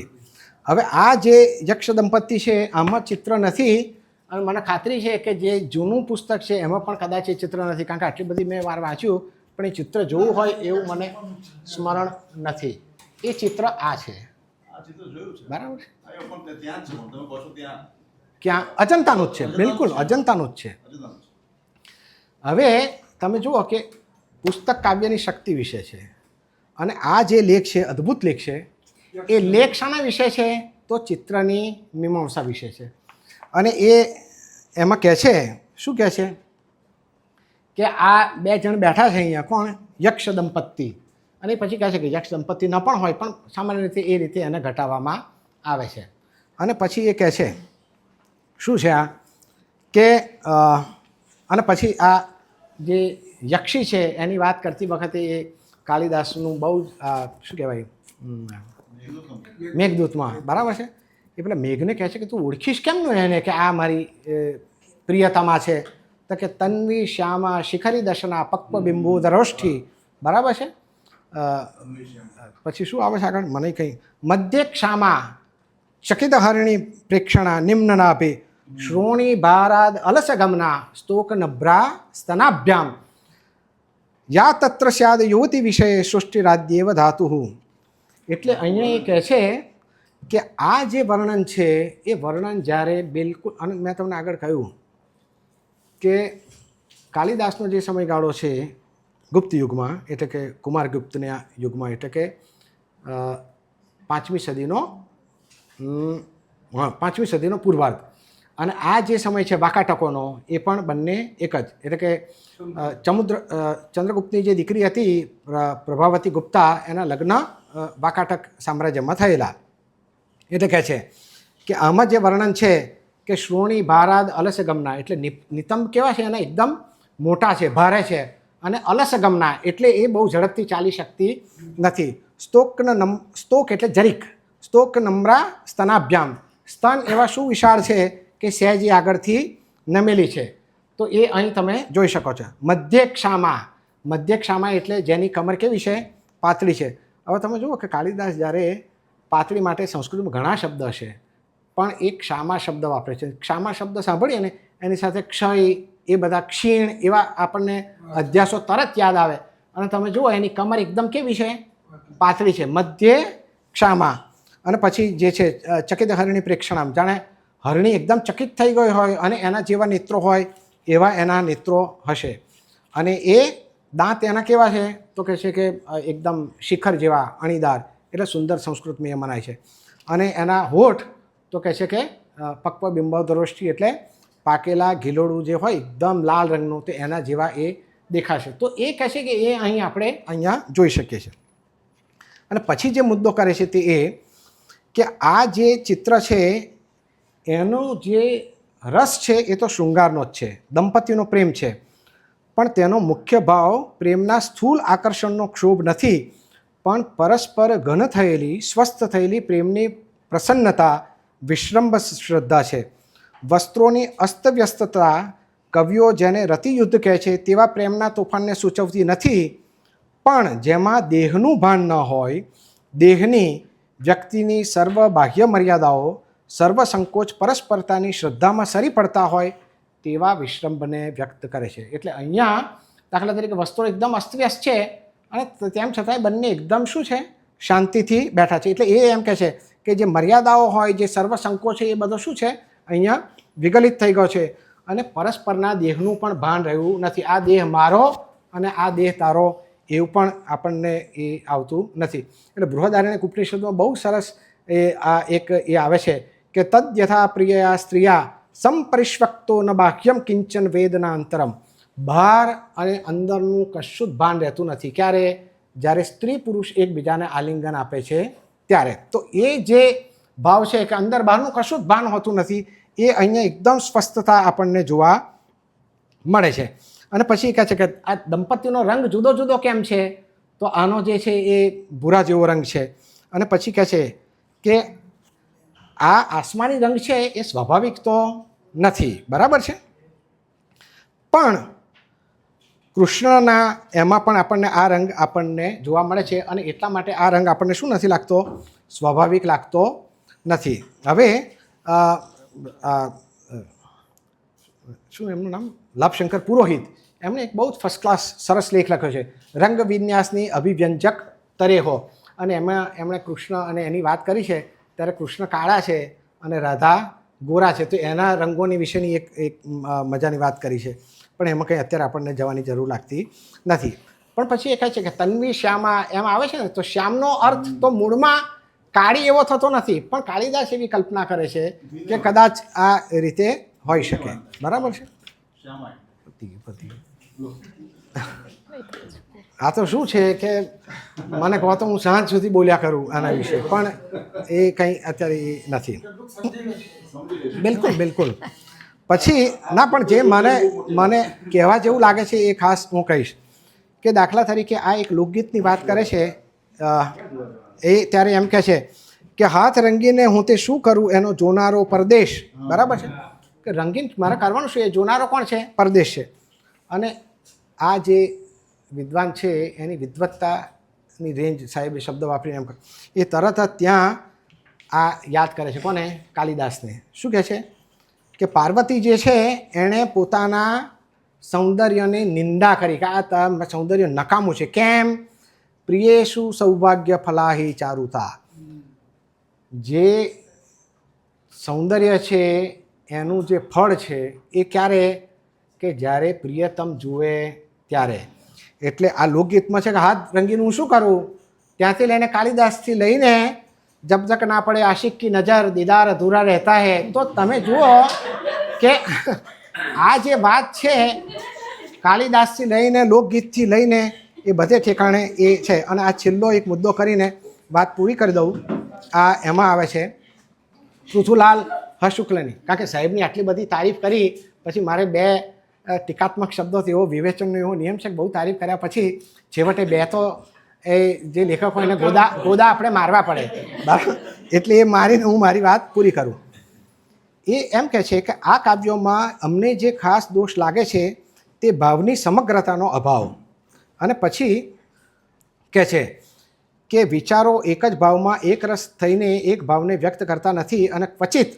હવે આ જે યક્ષ દંપતિ છે આમાં ચિત્ર નથી, અને મને ખાતરી છે કે જે જૂનું પુસ્તક છે એમાં પણ કદાચ એ ચિત્ર નથી, કારણ કે આટલી બધી મેં વાર વાંચ્યું પણ એ ચિત્ર જોવું હોય એવું મને સ્મરણ નથી. એ ચિત્ર આ છે, બરાબર છે. ક્યાં? અજંતાનું જ છે, બિલકુલ અજંતાનું જ છે. હવે તમે જુઓ કે પુસ્તક કાવ્યની શક્તિ વિશે છે, અને આ જે લેખ છે અદ્ભુત લેખ છે. એ લેખ શાના વિશે છે? તો ચિત્રની મીમાંસા વિશે છે. અને એ એમાં કહે છે, શું કહે છે કે આ 2 જણ બેઠા છે અહીંયા, કોણ? યક્ષ દંપતિ. અને પછી કહે છે કે યક્ષ દંપતિ ન પણ હોય, પણ સામાન્ય રીતે એ રીતે એને ઘટાડવામાં આવે છે. અને પછી એ કહે છે શું છે આ કે અને પછી આ જે યક્ષી છે એની વાત કરતી વખતે એ કાલિદાસનું બહુ શું કહેવાય, મેઘદૂતમાં, બરાબર છે. એ પેલા મેઘને કહે છે કે તું ઓળખીશ કેમનું એને કે આ મારી પ્રિયતમા છે? તો કે તન્વી શ્યામા શિખરી દર્શના પક્વ બિંબુધરોષ્ઠી, બરાબર છે. પછી શું આવે છે આગળ મને કંઈ, મધ્ય ક્ષામા ચકિત હરણી પ્રેક્ષણા નિમ્નનાભે, શ્રોણી ભારાદ અલસગમના સ્તોક નભ્રા સ્તનાભ્યામ. યા તત્ર સ્યાદ યુવતી વિષય સૃષ્ટિરાદ્યેવ ધાતુ. એટલે અહીંયા એ કહે છે કે આ જે વર્ણન છે એ વર્ણન જ્યારે બિલકુલ, અને મેં તમને આગળ કહ્યું કે કાલિદાસનો જે સમયગાળો છે ગુપ્ત યુગમાં, એટલે કે કુમારગુપ્તના યુગમાં, એટલે કે 5મી સદીનો પૂર્વાર્ધ, અને આ જે સમય છે વાકાટકોનો એ પણ બંને એક જ, એટલે કે ચંદ્રગુપ્તની જે દીકરી હતી પ્રભાવતી ગુપ્તા, એના લગ્ન વાકાટક સામ્રાજ્યમાં થયેલા. એટલે કહે છે કે આમાં જે વર્ણન છે કે શ્રોણી ભારાદ અલસગમના, એટલે નિતંબ કેવા છે એના એકદમ મોટા છે, ભારે છે, અને અલસગમના એટલે એ બહુ ઝડપથી ચાલી શકતી નથી. સ્તોક એટલે જરીક, સ્તોક નમ્રા સ્તનાભ્યામ, સ્તન એવા શું વિશાળ છે કે સહેજી આગળથી નમેલી છે. તો એ અહીં તમે જોઈ શકો છો. મધ્યક્ષામાં એટલે જેની કમર કેવી છે, પાતળી છે. હવે તમે જુઓ કે કાલિદાસ જ્યારે પાતળી માટે સંસ્કૃતમાં ઘણા શબ્દ છે, પણ એક ક્ષામા શબ્દ વાપરે છે. ક્ષામા શબ્દ સાંભળીએ ને એની સાથે ક્ષય, એ બધા ક્ષીણ, એવા આપણને અધ્યાસો તરત યાદ આવે. અને તમે જુઓ એની કમર એકદમ કેવી છે, પાતળી છે. મધ્ય ક્ષામા. અને પછી જે છે ચકિત હરણી પ્રેક્ષણામ, જાણે હરણી એકદમ ચકિત થઈ ગઈ હોય અને એના જેવા નેત્રો હોય એવા એના નેત્રો હશે. અને એ દાંત એના કેવા છે તો કહે છે કે એકદમ શિખર જેવા અણીદાર, એટલે સુંદર સંસ્કૃતમાં એ મનાય છે. અને એના હોઠ તો કહે છે કે પક્વ બિંબોદરોષ્ટિ, એટલે પાકેલા ઘીલોડું જે હોય એકદમ લાલ રંગનું, તો એના જેવા એ દેખાશે. તો એ કહે છે કે એ અહીં આપણે અહીંયા જોઈ શકીએ છીએ. અને પછી જે મુદ્દો કરે છે તે એ કે આ જે ચિત્ર છે એનો જે રસ છે એ તો શૃંગારનો જ છે, દંપતીનો પ્રેમ છે, પણ તેનો મુખ્ય ભાવ પ્રેમના સ્થૂળ આકર્ષણનો ક્ષોભ નથી, પણ પરસ્પર ઘન થયેલી સ્વસ્થ થયેલી પ્રેમની પ્રસન્નતા, વિશ્રંભ શ્રદ્ધા છે. વસ્ત્રોની અસ્તવ્યસ્તતા કવિઓ જેને રતિયુદ્ધ કહે છે તેવા પ્રેમના તોફાનને સૂચવતી નથી, પણ જેમાં દેહનું ભાન ન હોય, દેહની વ્યક્તિની સર્વ બાહ્ય મર્યાદાઓ, સર્વ સંકોચ પરસ્પરતાની શ્રદ્ધામાં સરી પડતા હોય તેવા વિશ્રંભને વ્યક્ત કરે છે. એટલે અહીંયા દાખલા તરીકે વસ્ત્રો એકદમ અસ્તવ્યસ્ત છે અને તેમ છતાંય બંને એકદમ શું છે, શાંતિથી બેઠા છે. એટલે એ એમ કહે છે કે જે મર્યાદાઓ હોય, જે સર્વ સંકોચ છે, એ બધો શું છે, અહીંયા વિગલિત થઈ ગયો છે. અને પરસ્પરના દેહનું પણ ભાન રહ્યું નથી. આ દેહ મારો અને આ દેહ તારો એવું પણ આપણને એ આવતું નથી. એટલે બૃહદારણ્યક ઉપનિષદમાં બહુ સરસ આ એક એ આવે છે કે તદ યથા પ્રિયયા સ્ત્રીયા સંપરિષ્વક્તો ન બાહ્યમ કિંચન વેદના અંતરમ. બહાર અને અંદરનું કશું જ ભાન રહેતું નથી. ક્યારે? જ્યારે સ્ત્રી પુરુષ એકબીજાને આલિંગન આપે છે ત્યારે. તો એ જે ભાવ છે કે અંદર બહારનું કશું જ ભાન હોતું નથી, એ અહીંયા એકદમ સ્પષ્ટતા આપણને જોવા મળે છે. અને પછી કહે છે કે આ દંપતીનો રંગ જુદો જુદો કેમ છે? તો આનો જે છે એ ભૂરા જેવો રંગ છે. અને પછી કહે છે કે આ આસમાની રંગ છે એ સ્વાભાવિક તો નથી, બરાબર છે, પણ કૃષ્ણના એમાં પણ આપણને આ રંગ આપણને જોવા મળે છે. અને એટલા માટે આ રંગ આપણને શું નથી લાગતો? સ્વાભાવિક લાગતો નથી. હવે શું એમનું નામ? લાભશંકર પુરોહિત, એમણે એક બહુ જ ફર્સ્ટ ક્લાસ સરસ લેખ લખ્યો છે, રંગ વિન્યાસની અભિવ્યંજક તરેહો. અને એમાં એમણે કૃષ્ણ અને એની વાત કરી છે. ત્યારે કૃષ્ણ કાળા છે અને રાધા ગોરા છે, તો એના રંગોની વિશેની એક મજાની વાત કરી છે. પણ એમાં કંઈ અત્યારે આપણને જવાની જરૂર લાગતી નથી. પણ પછી એ કહે છે કે તન્વી શ્યામા એમ આવે છે ને, તો શ્યામનો અર્થ તો મૂળમાં કાળી એવો થતો નથી, પણ કાળિદાસ એવી કલ્પના કરે છે કે કદાચ આ રીતે હોઈ શકે. બરાબર છે? આ તો શું છે કે મને કહો તો હું સાંજ સુધી બોલ્યા કરું આના વિશે, પણ એ કંઈ અત્યારે એ નથી. બિલકુલ બિલકુલ. પછી ના, પણ જે મને કહેવા જેવું લાગે છે એ ખાસ હું કહીશ કે દાખલા તરીકે આ એક લોકગીતની વાત કરે છે. એ ત્યારે એમ કહે છે કે હાથ રંગીને હું તે શું કરું એનો જોનારો પરદેશ. બરાબર છે કે રંગીન મારે કરવાનું શું? એ જોનારો કોણ છે? પરદેશ છે. અને આ જે વિદ્વાન છે એની વિદ્વત્તાની રેન્જ સાહેબે શબ્દ વાપરીને એમ કહે, એ તરત જ ત્યાં આ યાદ કરે છે. કોને? કાલિદાસને. શું કહે છે કે પાર્વતી જે છે એણે પોતાના સૌંદર્યની નિંદા કરી કે આ સૌંદર્ય નકામું છે. કેમ? પ્રિયેશુ સૌભાગ્ય ફલાહી ચારુતા. જે સૌંદર્ય છે એનું જે ફળ છે એ ક્યારે? કે જ્યારે પ્રિયતમ જુએ ત્યારે. એટલે આ લોકગીતમાં છે કે હાથ રંગીને હું શું કરું? ત્યાંથી લઈને કાલિદાસથી લઈને જબ તક ના પડે આશિક કી નજર દીદાર અધૂરા રહેતા હે. તો તમે જુઓ કે આ જે વાત છે કાલિદાસથી લઈને લોકગીતથી લઈને એ બધે ઠેકાણે એ છે. અને આ છેલ્લો એક મુદ્દો કરીને વાત પૂરી કરી દઉં. આ એમાં આવે છે પૃથુલાલ શુક્લની. કારણ કે સાહેબની આટલી બધી તારીફ કરી પછી મારે બે ટીકાત્મક શબ્દો એવો વિવેચનનો એવો નિયમ છે કે બહુ તારીફ કર્યા પછી છેવટે બે તો એ જે લેખક હોય એને ગોદા આપણે મારવા પડે, બરાબર? એટલે એ મારીને હું મારી વાત પૂરી કરું. એ એમ કહે છે કે આ કાવ્યોમાં અમને જે ખાસ દોષ લાગે છે તે ભાવની સમગ્રતાનો અભાવ. અને પછી કહે છે કે વિચારો એક જ ભાવમાં એક રસ થઈને એક ભાવને વ્યક્ત કરતા નથી અને ક્વચિત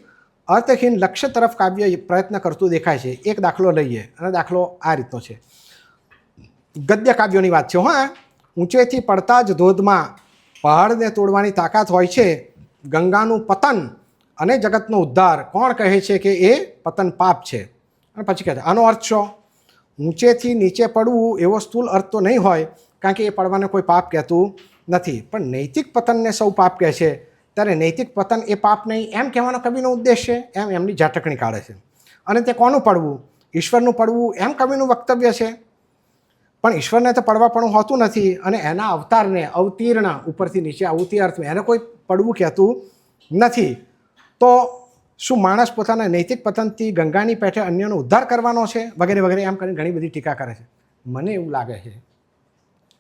અર્થહીન લક્ષ્ય તરફ કાવ્ય પ્રયત્ન કરતું દેખાય છે. એક દાખલો લઈએ અને દાખલો આ રીતનો છે. ગદ્ય કાવ્યોની વાત છે. હા, ઊંચેથી પડતા જ ધોધમાં પહાડને તોડવાની તાકાત હોય છે. ગંગાનું પતન અને જગતનો ઉદ્ધાર કોણ કહે છે કે એ પતન પાપ છે? અને પછી કહે છે આનો અર્થ શું? ઊંચેથી નીચે પડવું એવો સ્થૂલ અર્થ તો નહીં હોય, કારણ કે એ પડવાને કોઈ પાપ કહેતું નથી. પણ નૈતિક પતનને સૌ પાપ કહે છે, ત્યારે નૈતિક પતન એ પાપ નહીં એમ કહેવાનો કવિનો ઉદ્દેશ છે. એમ એમની ઝાટકણી કાઢે છે. અને તે કોનું પડવું? ઈશ્વરનું પડવું એમ કવિનું વક્તવ્ય છે. પણ ઈશ્વરને તો પડવાપણું હોતું નથી. અને એના અવતારને અવતીર્ણ ઉપરથી નીચે આવતી અર્થમાં એને કોઈ પડવું કહેતું નથી. તો શું માણસ પોતાના નૈતિક પતનથી ગંગાની પેઠે અન્યનો ઉદ્ધાર કરવાનો છે? વગેરે વગેરે એમ કરીને ઘણી બધી ટીકા કરે છે. મને એવું લાગે છે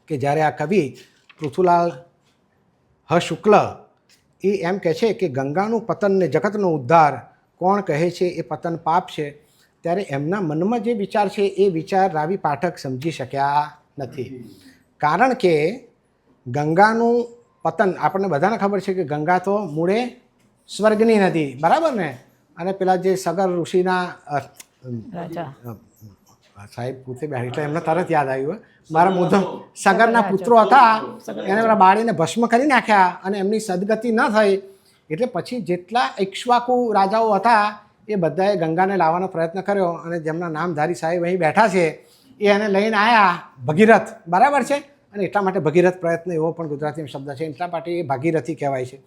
કે જ્યારે આ કવિ પૃથુલાલ શુક્લ એ એમ કહે છે કે ગંગાનું પતન ને જગતનો ઉદ્ધાર કોણ કહે છે એ પતન પાપ છે, ત્યારે એમના મનમાં જે વિચાર છે એ વિચાર રાવી પાઠક સમજી શક્યા નથી. કારણ કે ગંગાનું પતન આપણને બધાને ખબર છે કે ગંગા તો મૂળે સ્વર્ગની નદી, બરાબર ને? અને પેલા જે સગર ઋષિના સાહેબ પૂછે બે એટલે એમને તરત યાદ આવ્યું. મારા મોઢો સગરના પુત્રો હતા એને પેલા બાળીને ભસ્મ કરી નાખ્યા અને એમની સદગતિ ન થઈ એટલે પછી જેટલા ઇક્ષ્વાકુ રાજાઓ હતા એ બધાએ ગંગાને લાવવાનો પ્રયત્ન કર્યો. અને જેમના નામધારી સાહેબ અહીં બેઠા છે એ એને લઈને આવ્યા ભગીરથ, બરાબર છે? અને એટલા માટે ભગીરથ પ્રયત્ન એવો પણ ગુજરાતીમાં શબ્દ છે. એટલા માટે એ ભાગીરથી કહેવાય છે.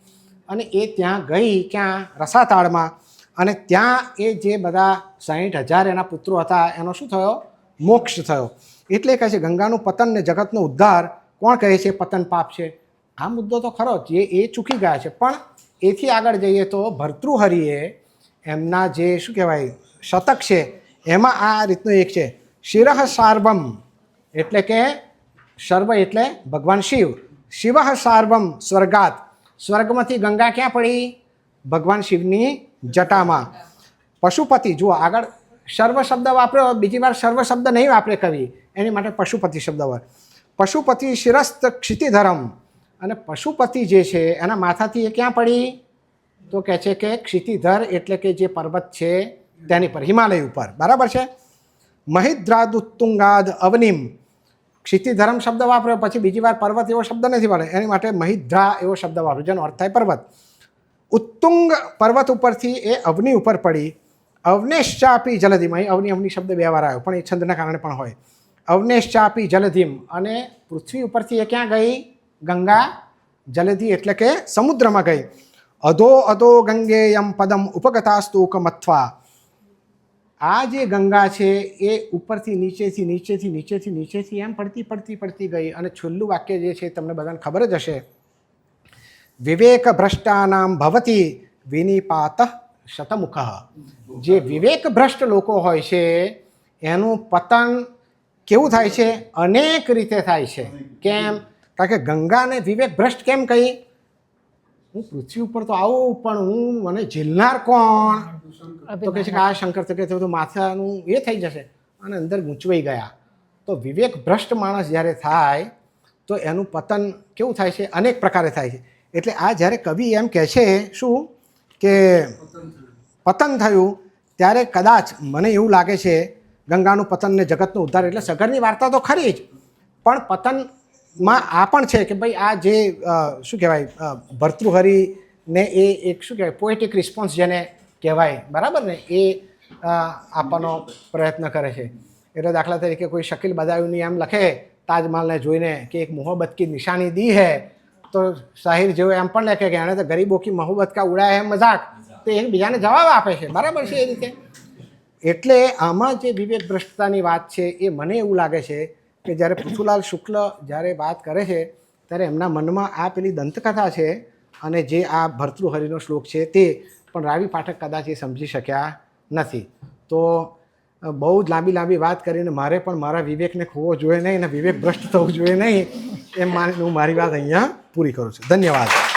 અને એ ત્યાં ગઈ ક્યાં? રસાતાળમાં. અને ત્યાં એ જે બધા 60,000 એના પુત્રો હતા એનો શું થયો? મોક્ષ થયો. એટલે કહે છે ગંગાનું પતન ને જગતનો ઉદ્ધાર કોણ કહે છે પતન પાપ છે. આ મુદ્દો તો ખરો જ, એ ચૂકી ગયા છે. પણ એથી આગળ જઈએ તો ભર્તૃહરિએ એમના જે શું કહેવાય શતક છે એમાં આ રીતનું એક છે શિરઃ સાર્વમ, એટલે કે સર્વ એટલે ભગવાન શિવ. શિવ સાર્વમ સ્વર્ગાત, સ્વર્ગમાંથી ગંગા ક્યાં પડી? ભગવાન શિવની જટામાં. પશુપતિ, જુઓ આગળ સર્વ શબ્દ વાપર્યો, બીજી વાર સર્વ શબ્દ નહીં વાપરે કવિ, એની માટે પશુપતિ શબ્દ વાપરે. પશુપતિ શિરસ્ત ક્ષિતિધરમ, અને પશુપતિ જે છે એના માથાથી એ ક્યાં પડી? તો કહે છે કે ક્ષિતિધર એટલે કે જે પર્વત છે તેની પર, હિમાલય ઉપર, બરાબર છે? મહિદ્રાદુત્તુંગાદ અવનિમ, ક્ષિતિધરમ શબ્દ વાપર્યો, પછી બીજી વાર પર્વત એવો શબ્દ નથી વાપરે, એની માટે મહિદ્રા એવો શબ્દ વાપર્યો જેનો અર્થ થાય પર્વત. ઉત્તુંગ પર્વત ઉપરથી એ અવની ઉપર પડી. અવનેશ્ચાપી જલધિમ, અહીં અવની શબ્દ બે વાર આવ્યો પણ એ છંદના કારણે પણ હોય. અવનેશ્ચાપી જલધિમ, અને પૃથ્વી ઉપરથી એ ક્યાં ગઈ? ગંગા જલધિ એટલે કે સમુદ્રમાં ગઈ. અધો અધો ગંગેયમ પદમ ઉપગતાસ્તુકમથ્વા, આ જે ગંગા છે એ ઉપરથી નીચેથી નીચેથી નીચેથી નીચેથી એમ પડતી પડતી પડતી ગઈ. અને છેલ્લું વાક્ય જે છે તમને બધાને ખબર જ હશે, વિવેક ભ્રષ્ટાનામ ભવતી વિનિપાત શતમુખ. જે વિવેક ભ્રષ્ટ લોકો હોય છે એનું પતન કેવું થાય છે? અનેક રીતે થાય છે. કેમ? કારણ કે ગંગાને વિવેક ભ્રષ્ટ કેમ કહી? હું પૃથ્વી ઉપર તો આવું પણ હું મને ઝીલનાર કોણ? તો કહે છે કે આ શંકર તો કે તો માથાનું એ થઈ જશે અને અંદર ગૂંચવાઈ ગયા. તો વિવેક ભ્રષ્ટ માણસ જ્યારે થાય તો એનું પતન કેવું થાય છે? અનેક પ્રકારે થાય છે. એટલે આ જ્યારે કવિ એમ કહે છે શું કે પતન થયું, ત્યારે કદાચ મને એવું લાગે છે ગંગાનું પતન ને જગતનો ઉદ્ધાર, એટલે સગરની વાર્તા તો ખરી જ, પણ પતનમાં આ પણ છે કે ભાઈ આ જે શું કહેવાય ભર્તૃહરિને એ એક શું કહેવાય પોએટિક રિસ્પોન્સ જેને કહેવાય, બરાબર ને, એ આપવાનો પ્રયત્ન કરે છે. એટલે દાખલા તરીકે કોઈ શકીલ બદાયુની એમ લખે તાજમહલને જોઈને કે એક મોહબ્બત કી નિશાની દી હૈ, તો શાહિર જેવો એમ પણ લખે કે એણે તો ગરીબો કી મોહબ્બત કા ઉડાયા હે મજાક, તો એકબીજાને જવાબ આપે છે, બરાબર છે એ રીતે. એટલે આમાં જે વિવેક ભ્રષ્ટતાની વાત છે એ મને એવું લાગે છે કે જ્યારે પૃથુલાલ શુક્લ જ્યારે વાત કરે છે ત્યારે એમના મનમાં આ પેલી દંતકથા છે અને જે આ ભર્તૃહરિનો શ્લોક છે તે પણ રાવી પાઠક કદાચ એ સમજી શક્યા નથી. તો બહુ જ લાંબી વાત કરીને મારે પણ મારા વિવેકને ખોવો જોઈએ નહીં અને વિવેક ભ્રષ્ટ થવું જોઈએ નહીં એમ હું મારી વાત અહીંયા પૂરી કરું છું. ધન્યવાદ.